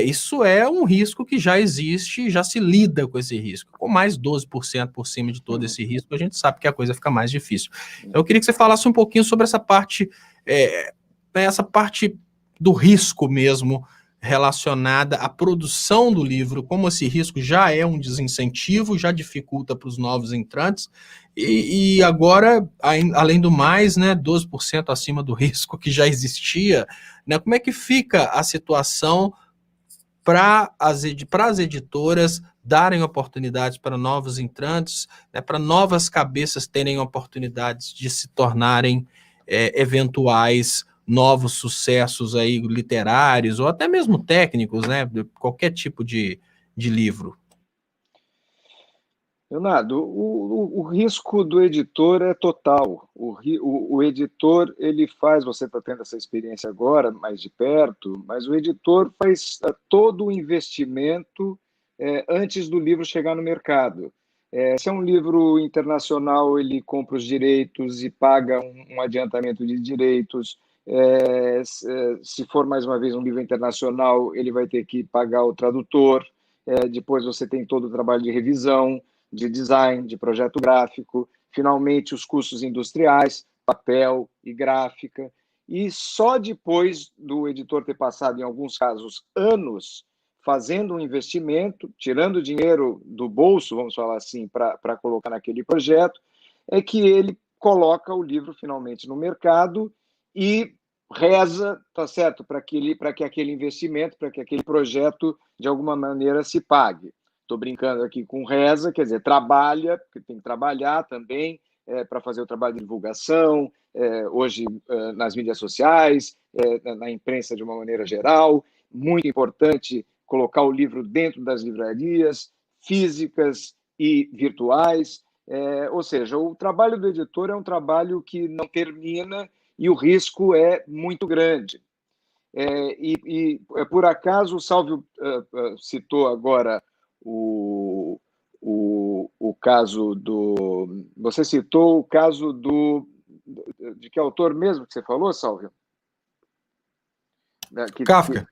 A: Isso é um risco que já existe, já se lida com esse risco. Com mais 12% por cima de todo esse risco, a gente sabe que a coisa fica mais difícil. Então, eu queria que você falasse um pouquinho sobre essa parte do risco mesmo, relacionada à produção do livro, como esse risco já é um desincentivo, já dificulta para os novos entrantes, e agora, além do mais, né, 12% acima do risco que já existia, né, como é que fica a situação para as editoras darem oportunidades para novos entrantes, né, para novas cabeças terem oportunidades de se tornarem eventuais novos sucessos aí literários ou até mesmo técnicos, né, qualquer tipo de livro?
C: Leonardo, o risco do editor é total. O editor, ele faz, você está tendo essa experiência agora, mais de perto, mas o editor faz todo o investimento antes do livro chegar no mercado. Se é um livro internacional, ele compra os direitos e paga um adiantamento de direitos. Se for, mais uma vez, um livro internacional, ele vai ter que pagar o tradutor. Depois você tem todo o trabalho de revisão, de design, de projeto gráfico, finalmente os custos industriais, papel e gráfica, e só depois do editor ter passado, em alguns casos, anos fazendo um investimento, tirando dinheiro do bolso, vamos falar assim, para colocar naquele projeto, é que ele coloca o livro finalmente no mercado e reza, tá certo, para que aquele investimento, para que aquele projeto, de alguma maneira, se pague. Estou brincando aqui com reza, quer dizer, trabalha, porque tem que trabalhar também para fazer o trabalho de divulgação, hoje nas mídias sociais, na imprensa de uma maneira geral. Muito importante colocar o livro dentro das livrarias físicas e virtuais. Ou seja, o trabalho do editor é um trabalho que não termina e o risco é muito grande. Por acaso, o Salvio citou agora o caso do... Você citou o caso de que autor mesmo que você falou, Salvio?
A: Kafka.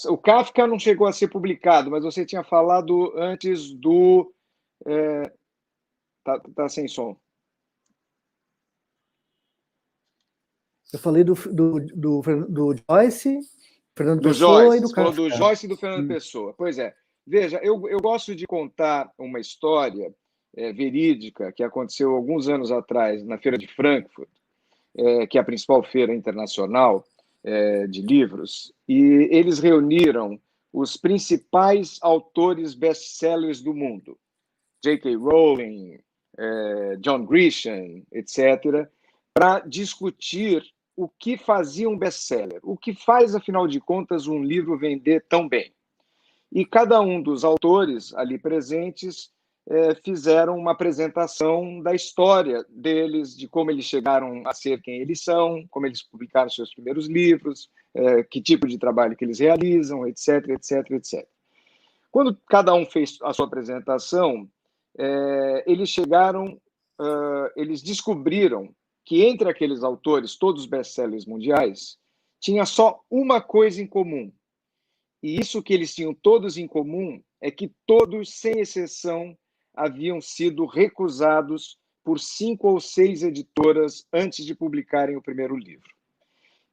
C: O Kafka não chegou a ser publicado, mas você tinha falado antes do... Tá sem som.
B: Eu falei do Joyce, Fernando
C: Do
B: Pessoa
C: Joyce,
B: e do
C: você falou
B: Kafka.
C: do Joyce e do Fernando Pessoa. Pois é. Veja, eu gosto de contar uma história verídica que aconteceu alguns anos atrás na Feira de Frankfurt, que é a principal feira internacional de livros, e eles reuniram os principais autores best-sellers do mundo. J.K. Rowling, John Grisham, etc., para discutir o que fazia um best-seller, o que faz, afinal de contas, um livro vender tão bem. E cada um dos autores ali presentes fizeram uma apresentação da história deles, de como eles chegaram a ser quem eles são, como eles publicaram seus primeiros livros, que tipo de trabalho que eles realizam, etc, etc, etc. Quando cada um fez a sua apresentação, eles descobriram que entre aqueles autores, todos best-sellers mundiais, tinha só uma coisa em comum. E isso que eles tinham todos em comum é que todos, sem exceção, haviam sido recusados por 5 ou 6 editoras antes de publicarem o primeiro livro.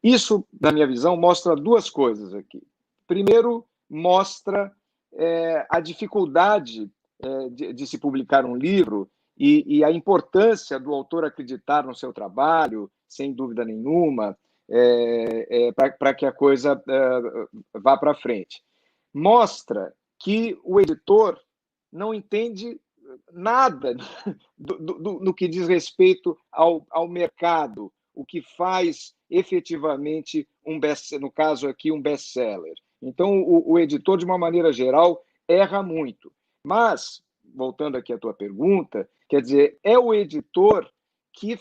C: Isso, na minha visão, mostra duas coisas aqui. Primeiro, mostra a dificuldade de se publicar um livro e a importância do autor acreditar no seu trabalho, sem dúvida nenhuma, para que a coisa vá para frente. Mostra que o editor não entende nada no que diz respeito ao mercado, o que faz efetivamente no caso aqui, um best-seller. Então, o editor, de uma maneira geral, erra muito. Mas, voltando aqui à tua pergunta, quer dizer, é o editor que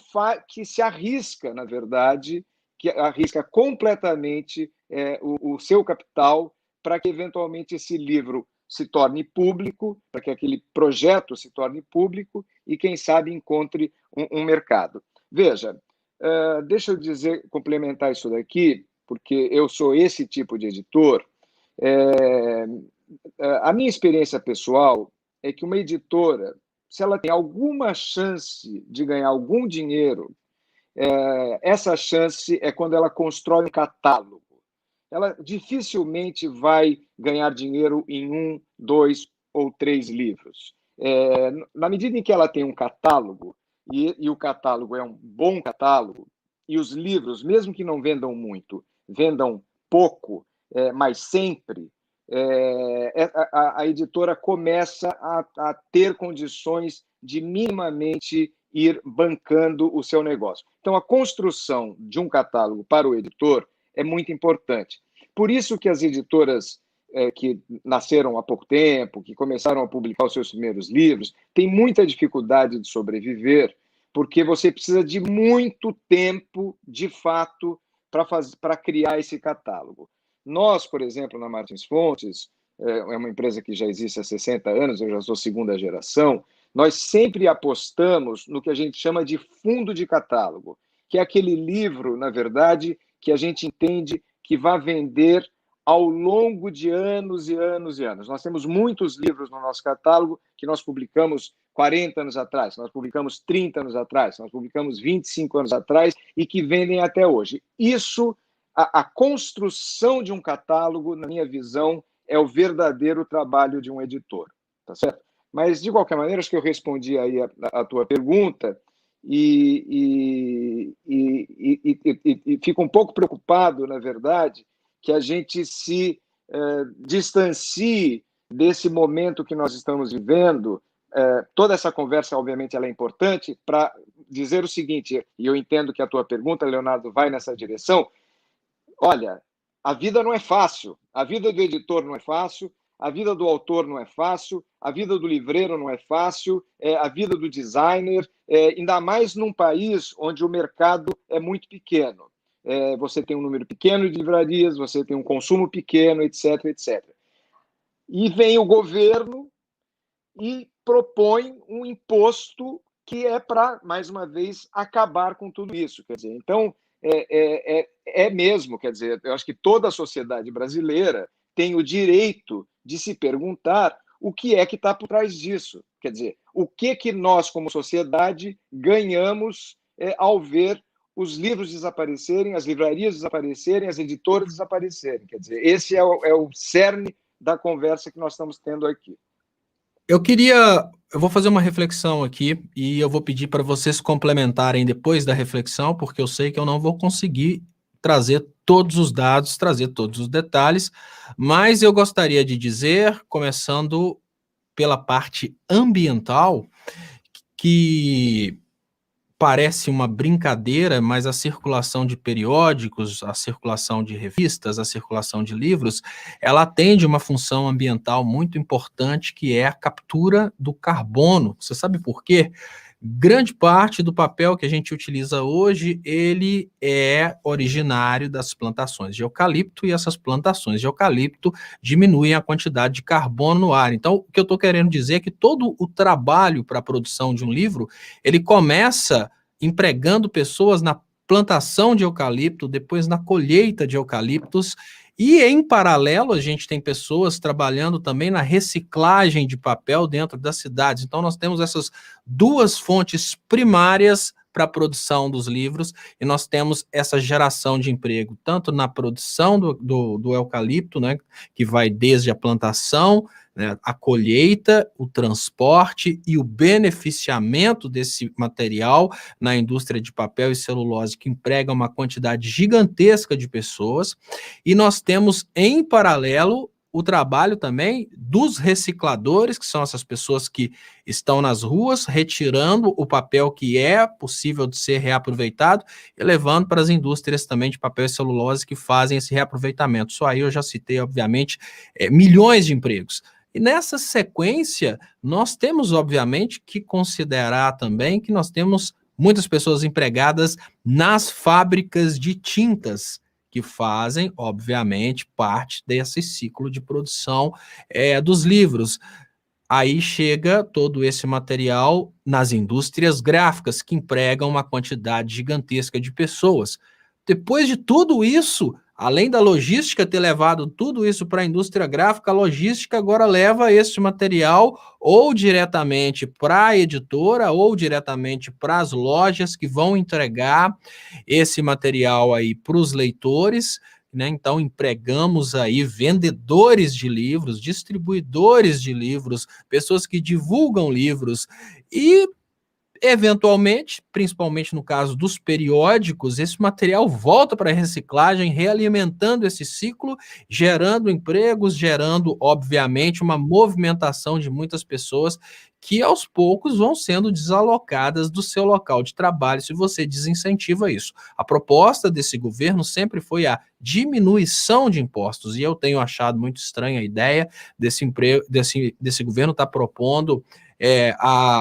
C: se arrisca, na verdade, que arrisca completamente o seu capital para que, eventualmente, esse livro se torne público, para que aquele projeto se torne público e, quem sabe, encontre um mercado. Veja, deixa eu complementar isso daqui, porque eu sou esse tipo de editor. A minha experiência pessoal é que uma editora, se ela tem alguma chance de ganhar algum dinheiro, essa chance é quando ela constrói um catálogo. Ela dificilmente vai ganhar dinheiro em 1, 2 ou 3 livros. Na medida em que ela tem um catálogo, e o catálogo é um bom catálogo, e os livros, mesmo que não vendam muito, vendam pouco, mas sempre, a editora começa a ter condições de minimamente ir bancando o seu negócio. Então, a construção de um catálogo para o editor é muito importante. Por isso que as editoras que nasceram há pouco tempo, que começaram a publicar os seus primeiros livros, têm muita dificuldade de sobreviver, porque você precisa de muito tempo, de fato, para criar esse catálogo. Nós, por exemplo, na Martins Fontes, é uma empresa que já existe há 60 anos, eu já sou segunda geração, nós sempre apostamos no que a gente chama de fundo de catálogo, que é aquele livro, na verdade, que a gente entende que vai vender ao longo de anos e anos e anos. Nós temos muitos livros no nosso catálogo que nós publicamos 40 anos atrás, nós publicamos 30 anos atrás, nós publicamos 25 anos atrás e que vendem até hoje. Isso, a construção de um catálogo, na minha visão, é o verdadeiro trabalho de um editor, tá certo? Mas, de qualquer maneira, acho que eu respondi aí a tua pergunta e fico um pouco preocupado, na verdade, que a gente se distancie desse momento que nós estamos vivendo. Toda essa conversa, obviamente, ela é importante para dizer o seguinte, e eu entendo que a tua pergunta, Leonardo, vai nessa direção. Olha, a vida não é fácil, a vida do editor não é fácil, a vida do autor não é fácil, a vida do livreiro não é fácil, a vida do designer, ainda mais num país onde o mercado é muito pequeno. Você tem um número pequeno de livrarias, você tem um consumo pequeno, etc, etc. E vem o governo e propõe um imposto que é para, mais uma vez, acabar com tudo isso. Quer dizer, então, é mesmo, quer dizer, eu acho que toda a sociedade brasileira tem o direito de se perguntar o que é que está por trás disso. Quer dizer, o que nós, como sociedade, ganhamos ao ver os livros desaparecerem, as livrarias desaparecerem, as editoras desaparecerem. Quer dizer, esse é o cerne da conversa que nós estamos tendo aqui.
A: Eu vou fazer uma reflexão aqui e eu vou pedir para vocês complementarem depois da reflexão, porque eu sei que eu não vou conseguir trazer todos os dados, trazer todos os detalhes, mas eu gostaria de dizer, começando pela parte ambiental, que parece uma brincadeira, mas a circulação de periódicos, a circulação de revistas, a circulação de livros, ela atende uma função ambiental muito importante, que é a captura do carbono. Você sabe por quê? Grande parte do papel que a gente utiliza hoje, ele é originário das plantações de eucalipto, e essas plantações de eucalipto diminuem a quantidade de carbono no ar. Então, o que eu estou querendo dizer é que todo o trabalho para a produção de um livro, ele começa empregando pessoas na plantação de eucalipto, depois na colheita de eucaliptos, e em paralelo a gente tem pessoas trabalhando também na reciclagem de papel dentro das cidades. Então nós temos essas duas fontes primárias para a produção dos livros, e nós temos essa geração de emprego, tanto na produção do eucalipto, né, que vai desde a plantação, né, a colheita, o transporte e o beneficiamento desse material na indústria de papel e celulose, que emprega uma quantidade gigantesca de pessoas, e nós temos, em paralelo, o trabalho também dos recicladores, que são essas pessoas que estão nas ruas retirando o papel que é possível de ser reaproveitado e levando para as indústrias também de papel e celulose que fazem esse reaproveitamento. Só aí eu já citei, obviamente, milhões de empregos. E nessa sequência, nós temos, obviamente, que considerar também que nós temos muitas pessoas empregadas nas fábricas de tintas, que fazem, obviamente, parte desse ciclo de produção dos livros. Aí chega todo esse material nas indústrias gráficas, que empregam uma quantidade gigantesca de pessoas. Depois de tudo isso, além da logística ter levado tudo isso para a indústria gráfica, a logística agora leva esse material ou diretamente para a editora ou diretamente para as lojas que vão entregar esse material aí para os leitores, né? Então empregamos aí vendedores de livros, distribuidores de livros, pessoas que divulgam livros e eventualmente, principalmente no caso dos periódicos, esse material volta para a reciclagem, realimentando esse ciclo, gerando empregos, gerando, obviamente, uma movimentação de muitas pessoas que aos poucos vão sendo desalocadas do seu local de trabalho se você desincentiva isso. A proposta desse governo sempre foi a diminuição de impostos, e eu tenho achado muito estranha a ideia desse governo estar propondo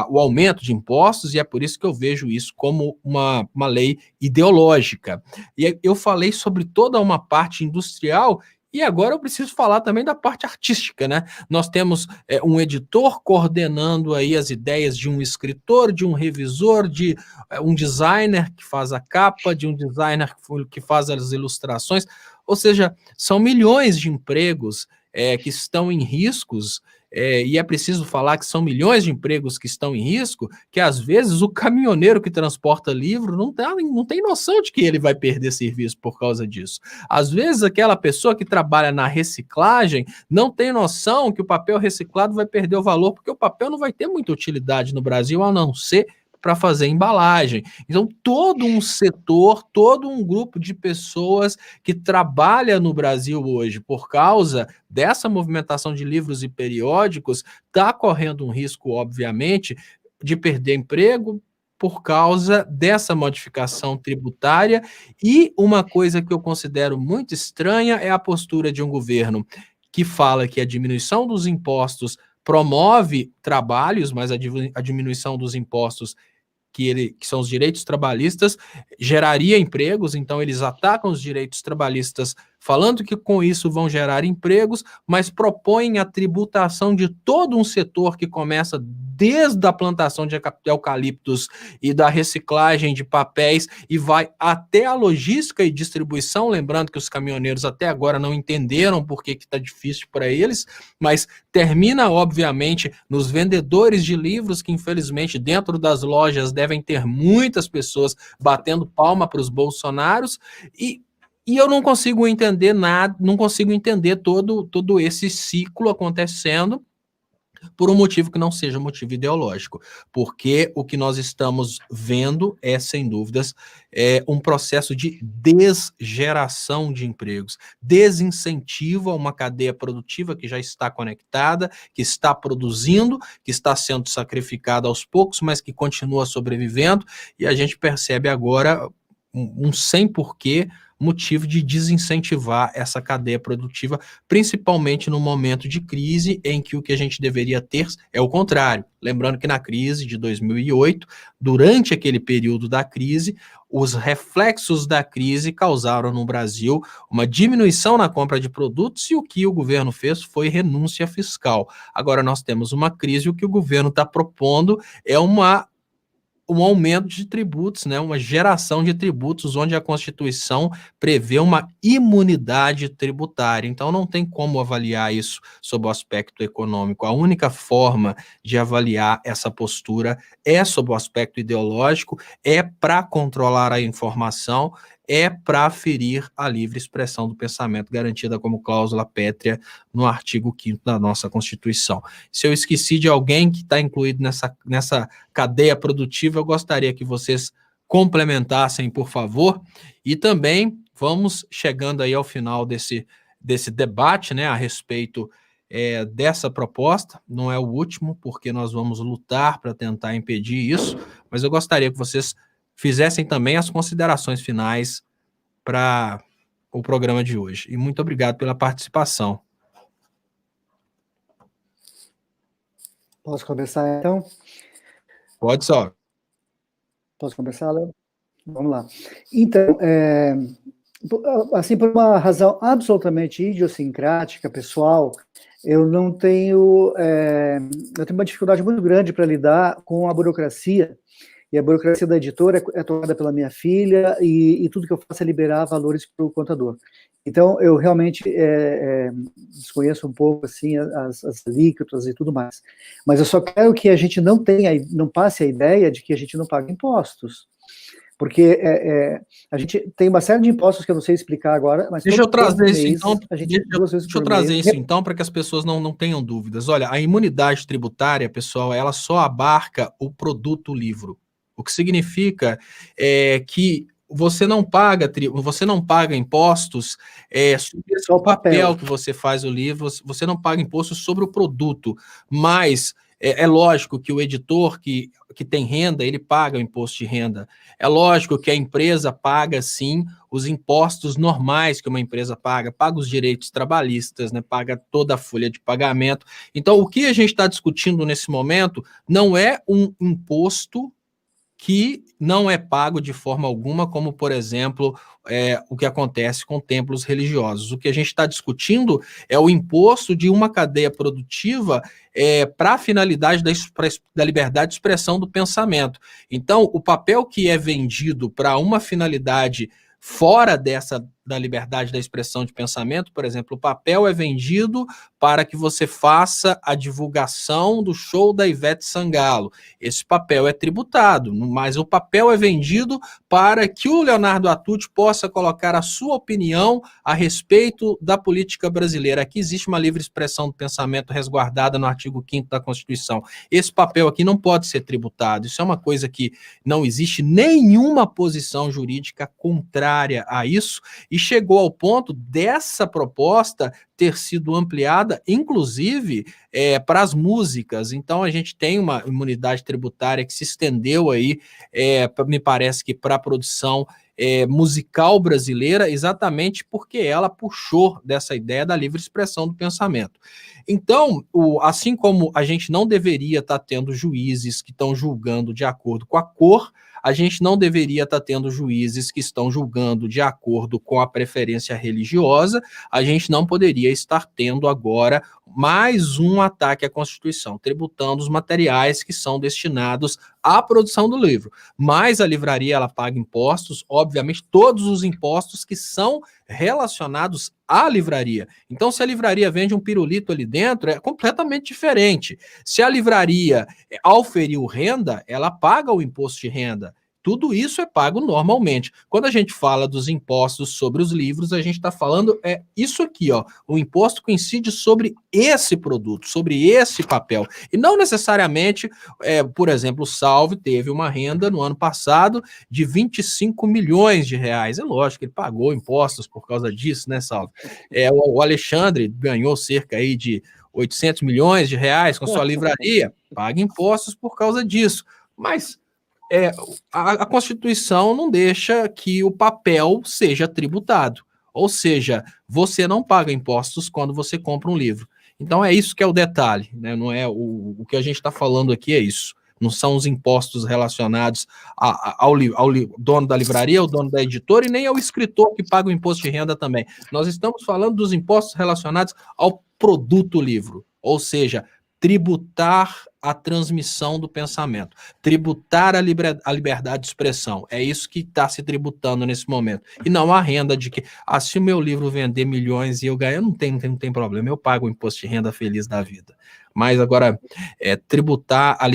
A: o aumento de impostos, e é por isso que eu vejo isso como uma lei ideológica. E eu falei sobre toda uma parte industrial, e agora eu preciso falar também da parte artística, né? Nós temos um editor coordenando aí as ideias de um escritor, de um revisor, de um designer que faz a capa, de um designer que faz as ilustrações, ou seja, são milhões de empregos que estão em riscos, e é preciso falar que são milhões de empregos que estão em risco, que às vezes o caminhoneiro que transporta livro não tem noção de que ele vai perder serviço por causa disso. Às vezes aquela pessoa que trabalha na reciclagem não tem noção que o papel reciclado vai perder o valor, porque o papel não vai ter muita utilidade no Brasil, a não ser para fazer embalagem. Então, todo um setor, todo um grupo de pessoas que trabalha no Brasil hoje por causa dessa movimentação de livros e periódicos está correndo um risco, obviamente, de perder emprego por causa dessa modificação tributária. E uma coisa que eu considero muito estranha é a postura de um governo que fala que a diminuição dos impostos promove trabalhos, mas a diminuição dos impostos, que são os direitos trabalhistas, geraria empregos. Então eles atacam os direitos trabalhistas falando que com isso vão gerar empregos, mas propõem a tributação de todo um setor que começa desde a plantação de eucaliptos e da reciclagem de papéis e vai até a logística e distribuição, lembrando que os caminhoneiros até agora não entenderam por que está difícil para eles, mas termina, obviamente, nos vendedores de livros, que infelizmente dentro das lojas devem ter muitas pessoas batendo palma para os bolsonaros, e eu não consigo entender nada, não consigo entender todo esse ciclo acontecendo por um motivo que não seja motivo ideológico, porque o que nós estamos vendo é, sem dúvidas, um processo de desgeração de empregos, desincentivo a uma cadeia produtiva que já está conectada, que está produzindo, que está sendo sacrificada aos poucos, mas que continua sobrevivendo, e a gente percebe agora um sem porquê, motivo de desincentivar essa cadeia produtiva, principalmente no momento de crise em que o que a gente deveria ter é o contrário. Lembrando que na crise de 2008, durante aquele período da crise, os reflexos da crise causaram no Brasil uma diminuição na compra de produtos e o que o governo fez foi renúncia fiscal. Agora nós temos uma crise e o que o governo está propondo é um aumento de tributos, né, uma geração de tributos, onde a Constituição prevê uma imunidade tributária. Então, não tem como avaliar isso sob o aspecto econômico. A única forma de avaliar essa postura é sob o aspecto ideológico, é para controlar a informação, é para ferir a livre expressão do pensamento, garantida como cláusula pétrea no artigo 5º da nossa Constituição. Se eu esqueci de alguém que está incluído nessa cadeia produtiva, eu gostaria que vocês complementassem, por favor, e também vamos chegando aí ao final desse debate, né, a respeito dessa proposta. Não é o último, porque nós vamos lutar para tentar impedir isso, mas eu gostaria que vocês fizessem também as considerações finais para o programa de hoje. E muito obrigado pela participação.
B: Posso começar, então?
A: Pode só.
B: Posso começar, Léo? Vamos lá. Então, assim, por uma razão absolutamente idiosincrática, pessoal, eu tenho uma dificuldade muito grande para lidar com a burocracia, e a burocracia da editora é tocada pela minha filha, e tudo que eu faço é liberar valores para o contador. Então, eu realmente desconheço um pouco assim, as alíquotas e tudo mais. Mas eu só quero que a gente não passe a ideia de que a gente não paga impostos. Porque a gente tem uma série de impostos que eu não sei explicar agora, mas
A: deixa eu trazer isso
B: então,
A: para que as pessoas não tenham dúvidas. Olha, a imunidade tributária, pessoal, ela só abarca o produto livro. O que significa que você não paga impostos sobre o papel que você faz o livro, você não paga impostos sobre o produto, mas é lógico que o editor que tem renda, ele paga o imposto de renda. É lógico que a empresa paga, sim, os impostos normais que uma empresa paga os direitos trabalhistas, né, paga toda a folha de pagamento. Então, o que a gente está discutindo nesse momento não é um imposto que não é pago de forma alguma, como, por exemplo, o que acontece com templos religiosos. O que a gente está discutindo é o imposto de uma cadeia produtiva para a finalidade da liberdade de expressão do pensamento. Então, o papel que é vendido para uma finalidade fora da liberdade da expressão de pensamento, por exemplo, o papel é vendido para que você faça a divulgação do show da Ivete Sangalo. Esse papel é tributado, mas o papel é vendido para que o Leonardo Atucci possa colocar a sua opinião a respeito da política brasileira. Aqui existe uma livre expressão do pensamento resguardada no artigo 5º da Constituição. Esse papel aqui não pode ser tributado. Isso é uma coisa que não existe nenhuma posição jurídica contrária a isso, e chegou ao ponto dessa proposta ter sido ampliada, inclusive, para as músicas. Então, a gente tem uma imunidade tributária que se estendeu aí, me parece que para a produção musical brasileira, exatamente porque ela puxou dessa ideia da livre expressão do pensamento. Então, assim como a gente não deveria estar tendo juízes que estão julgando de acordo com a cor, a gente não deveria estar tendo juízes que estão julgando de acordo com a preferência religiosa, a gente não poderia estar tendo agora mais um ataque à Constituição, tributando os materiais que são destinados à produção do livro. Mas a livraria, ela paga impostos, obviamente, todos os impostos que são relacionados à livraria. Então, se a livraria vende um pirulito ali dentro, é completamente diferente. Se a livraria auferiu renda, ela paga o imposto de renda. Tudo isso é pago normalmente. Quando a gente fala dos impostos sobre os livros, a gente está falando isso aqui, ó, o imposto que incide sobre esse produto, sobre esse papel. E não necessariamente, por exemplo, o Salve teve uma renda no ano passado de 25 milhões de reais. É lógico que ele pagou impostos por causa disso, né, Salve? O Alexandre ganhou cerca aí de 800 milhões de reais com sua livraria, paga impostos por causa disso. Mas a Constituição não deixa que o papel seja tributado. Ou seja, você não paga impostos quando você compra um livro. Então é isso que é o detalhe, né? Não é o que a gente está falando aqui, é isso. Não são os impostos relacionados ao dono da livraria, ao dono da editora, e nem ao escritor que paga o imposto de renda também. Nós estamos falando dos impostos relacionados ao produto livro, ou seja, tributar a transmissão do pensamento, tributar a liberdade de expressão. É isso que está se tributando nesse momento. E não a renda de que, se o meu livro vender milhões e eu ganhar, não tem problema, eu pago o imposto de renda feliz da vida. Mas agora, tributar a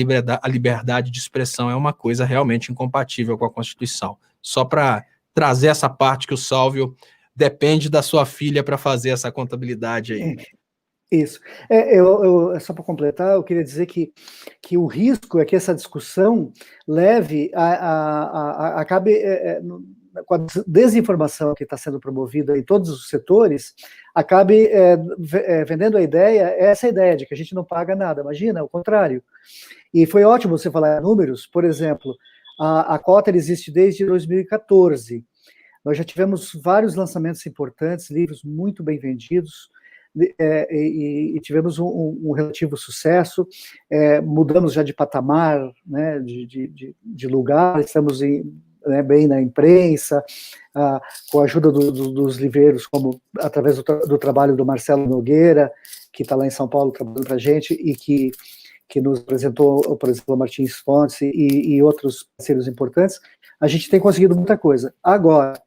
A: liberdade de expressão é uma coisa realmente incompatível com a Constituição. Só para trazer essa parte que o Sálvio depende da sua filha para fazer essa contabilidade aí.
B: Isso. Só para completar, eu queria dizer que o risco é que essa discussão leve acabe com a desinformação que está sendo promovida em todos os setores, acabe vendendo essa ideia de que a gente não paga nada. Imagina, o contrário. E foi ótimo você falar em números. Por exemplo, a cota existe desde 2014. Nós já tivemos vários lançamentos importantes, livros muito bem vendidos, e tivemos um relativo sucesso, mudamos já de patamar, né, de lugar, estamos bem na imprensa, com a ajuda dos livreiros, como através do trabalho do Marcelo Nogueira, que está lá em São Paulo trabalhando para a gente, e que nos apresentou, por exemplo, o Martins Fontes e outros parceiros importantes. A gente tem conseguido muita coisa. Agora,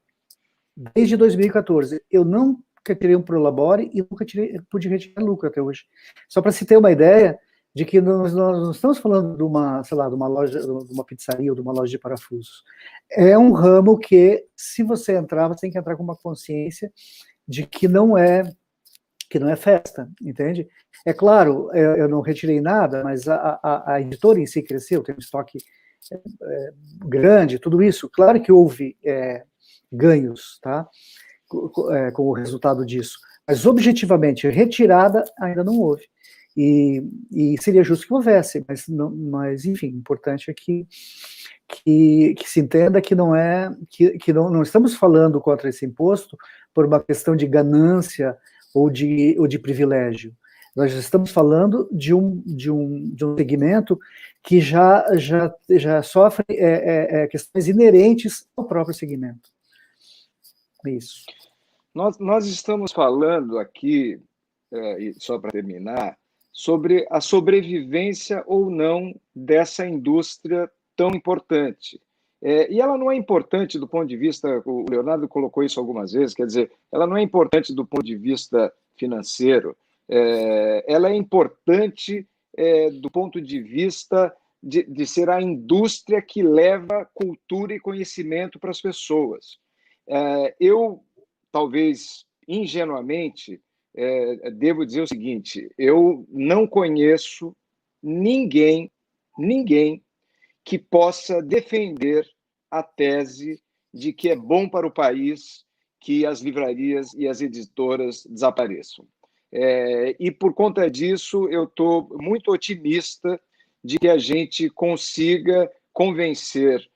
B: desde 2014, eu nunca tirei um prolabore e nunca pude retirar lucro até hoje. Só para se ter uma ideia de que nós não estamos falando de uma, sei lá, de uma loja, de uma pizzaria ou de uma loja de parafusos. É um ramo que, se você entrar, você tem que entrar com uma consciência de que não é festa, entende? É claro, eu não retirei nada, mas a editora em si cresceu, tem um estoque grande, tudo isso. Claro que houve ganhos, tá? Com o resultado disso. Mas, objetivamente, retirada ainda não houve. E seria justo que houvesse, mas enfim, o importante é que se entenda que não estamos falando contra esse imposto por uma questão de ganância ou de privilégio. Nós estamos falando de um segmento que já sofre questões inerentes ao próprio segmento. Isso.
C: Nós estamos falando aqui, só para terminar, sobre a sobrevivência ou não dessa indústria tão importante. E ela não é importante do ponto de vista, o Leonardo colocou isso algumas vezes, quer dizer, ela não é importante do ponto de vista financeiro, ela é importante do ponto de vista de ser a indústria que leva cultura e conhecimento para as pessoas. Eu, talvez ingenuamente, devo dizer o seguinte: eu não conheço ninguém que possa defender a tese de que é bom para o país que as livrarias e as editoras desapareçam. E, por conta disso, eu estou muito otimista de que a gente consiga convencer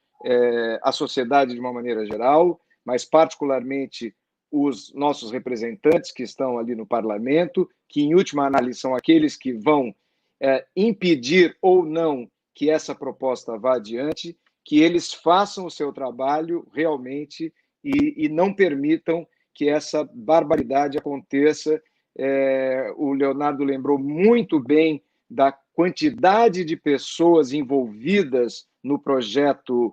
C: a sociedade de uma maneira geral, mas particularmente os nossos representantes que estão ali no parlamento, que em última análise são aqueles que vão impedir ou não que essa proposta vá adiante, que eles façam o seu trabalho realmente e não permitam que essa barbaridade aconteça. O Leonardo lembrou muito bem da quantidade de pessoas envolvidas no projeto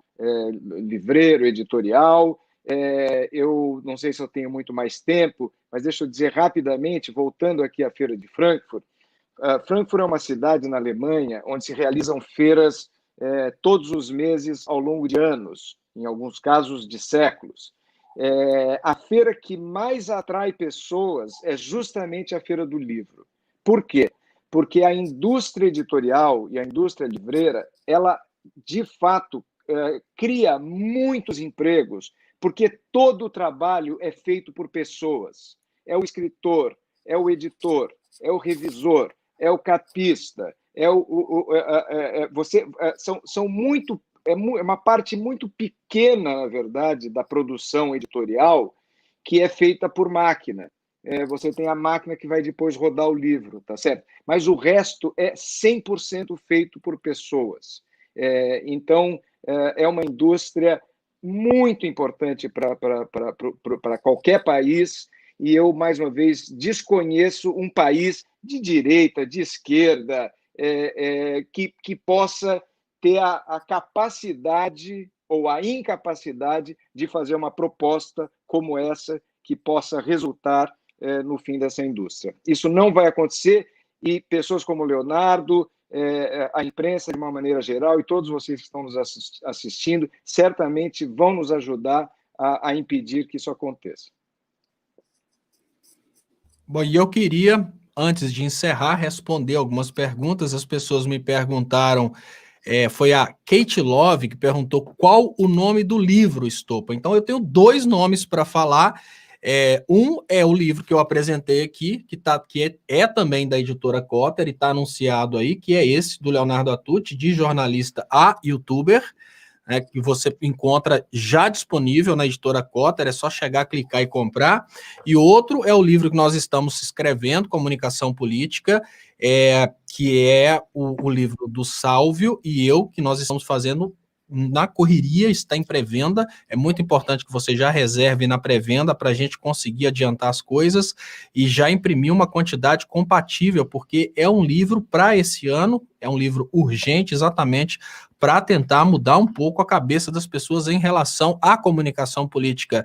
C: livreiro, editorial. Eu não sei se eu tenho muito mais tempo, mas deixa eu dizer rapidamente, voltando aqui à Feira de Frankfurt. Frankfurt é uma cidade na Alemanha onde se realizam feiras todos os meses ao longo de anos, em alguns casos de séculos. A feira que mais atrai pessoas é justamente a Feira do Livro. Por quê? Porque a indústria editorial e a indústria livreira, ela, de fato, cria muitos empregos, porque todo o trabalho é feito por pessoas. É o escritor, é o editor, é o revisor, é o capista, é uma parte muito pequena, na verdade, da produção editorial que é feita por máquina. Você tem a máquina que vai depois rodar o livro, tá certo? Mas o resto é 100% feito por pessoas. Então, é uma indústria muito importante para qualquer país, e eu, mais uma vez, desconheço um país de direita, de esquerda, que possa ter a capacidade ou a incapacidade de fazer uma proposta como essa que possa resultar no fim dessa indústria. Isso não vai acontecer e pessoas como o Leonardo, a imprensa de uma maneira geral e todos vocês que estão nos assistindo certamente vão nos ajudar a impedir que isso aconteça.
A: Bom, e eu queria, antes de encerrar, responder algumas perguntas. As pessoas me perguntaram, foi a Kate Love que perguntou qual o nome do livro, Estopa. Então, eu tenho 2 nomes para falar. Um é o livro que eu apresentei aqui, que é também da editora Cotter e está anunciado aí, que é esse do Leonardo Atucci, de jornalista a youtuber, que você encontra já disponível na editora Cotter, é só chegar, clicar e comprar. E outro é o livro que nós estamos escrevendo, Comunicação Política, que é o livro do Sálvio e eu, que nós estamos fazendo na correria, está em pré-venda. É muito importante que você já reserve na pré-venda para a gente conseguir adiantar as coisas e já imprimir uma quantidade compatível, porque é um livro para esse ano, é um livro urgente, exatamente para tentar mudar um pouco a cabeça das pessoas em relação à comunicação política.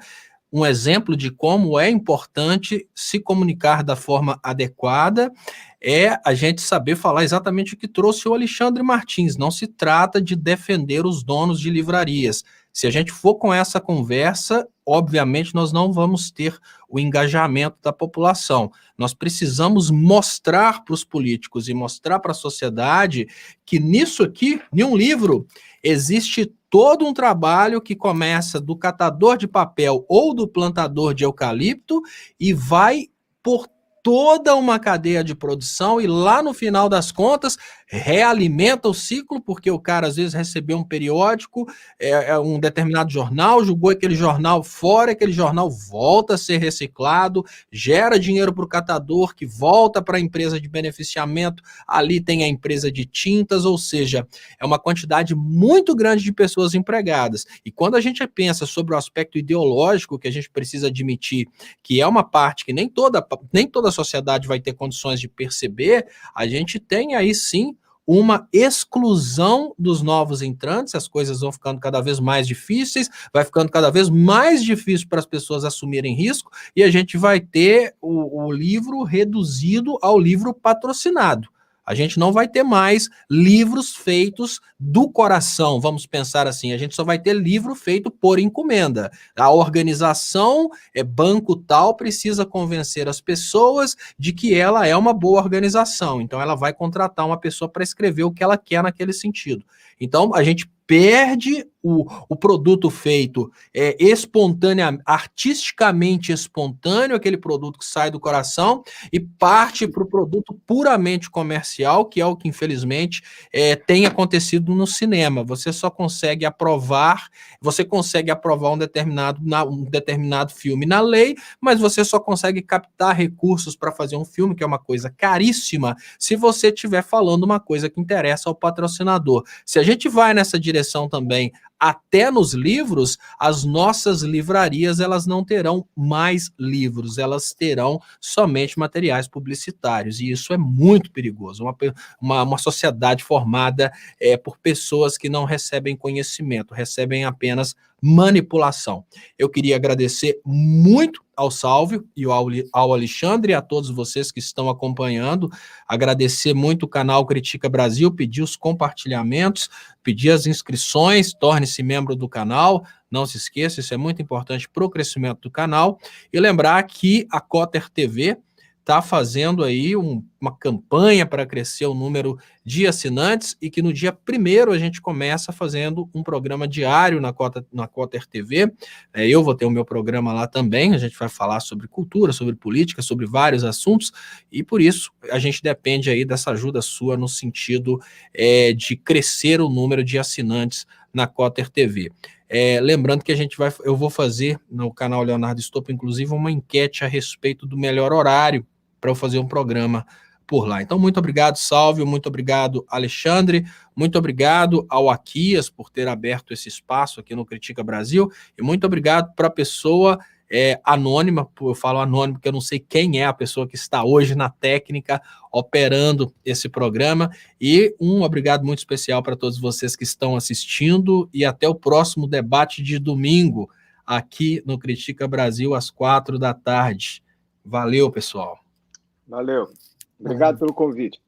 A: Um exemplo de como é importante se comunicar da forma adequada é a gente saber falar exatamente o que trouxe o Alexandre Martins. Não se trata de defender os donos de livrarias. Se a gente for com essa conversa, obviamente nós não vamos ter o engajamento da população. Nós precisamos mostrar para os políticos e mostrar para a sociedade que nisso aqui, em um livro, existe todo um trabalho que começa do catador de papel ou do plantador de eucalipto e vai por toda uma cadeia de produção e lá no final das contas realimenta o ciclo, porque o cara às vezes recebeu um periódico, um determinado jornal, jogou aquele jornal fora, aquele jornal volta a ser reciclado, gera dinheiro para o catador, que volta para a empresa de beneficiamento, ali tem a empresa de tintas, ou seja, é uma quantidade muito grande de pessoas empregadas. E quando a gente pensa sobre o aspecto ideológico, que a gente precisa admitir que é uma parte que nem toda a sociedade vai ter condições de perceber, a gente tem aí sim uma exclusão dos novos entrantes, as coisas vão ficando cada vez mais difíceis, vai ficando cada vez mais difícil para as pessoas assumirem risco, e a gente vai ter o livro reduzido ao livro patrocinado. A gente não vai ter mais livros feitos do coração, vamos pensar assim, a gente só vai ter livro feito por encomenda. A organização, banco tal, precisa convencer as pessoas de que ela é uma boa organização, então ela vai contratar uma pessoa para escrever o que ela quer naquele sentido. Então, a gente perde o produto feito artisticamente espontâneo, aquele produto que sai do coração, e parte para o produto puramente comercial, que é o que, infelizmente, tem acontecido no cinema. Você consegue aprovar um determinado filme na lei, mas você só consegue captar recursos para fazer um filme, que é uma coisa caríssima, se você estiver falando uma coisa que interessa ao patrocinador. Se a gente vai nessa direção também até nos livros, as nossas livrarias elas não terão mais livros, elas terão somente materiais publicitários, e isso é muito perigoso. Uma sociedade formada por pessoas que não recebem conhecimento, recebem apenas manipulação. Eu queria agradecer muito ao Sálvio e ao Alexandre, e a todos vocês que estão acompanhando, agradecer muito o canal Critica Brasil, pedir os compartilhamentos, pedir as inscrições, torne-se membro do canal, não se esqueça, isso é muito importante para o crescimento do canal, e lembrar que a Cotter TV está fazendo aí uma campanha para crescer o número de assinantes, e que no dia 1º a gente começa fazendo um programa diário na Cotter TV. Eu vou ter o meu programa lá também, a gente vai falar sobre cultura, sobre política, sobre vários assuntos, e por isso a gente depende aí dessa ajuda sua no sentido de crescer o número de assinantes na Cotter TV. Lembrando que eu vou fazer no canal Leonardo Stoppa, inclusive, uma enquete a respeito do melhor horário para eu fazer um programa por lá. Então, muito obrigado, Sálvio, muito obrigado, Alexandre, muito obrigado ao Aquias por ter aberto esse espaço aqui no Critica Brasil, e muito obrigado para a pessoa anônima, eu falo anônimo porque eu não sei quem é a pessoa que está hoje na técnica operando esse programa, e um obrigado muito especial para todos vocês que estão assistindo, e até o próximo debate de domingo, aqui no Critica Brasil, às 4 da tarde. Valeu, pessoal.
C: Valeu. Obrigado pelo convite.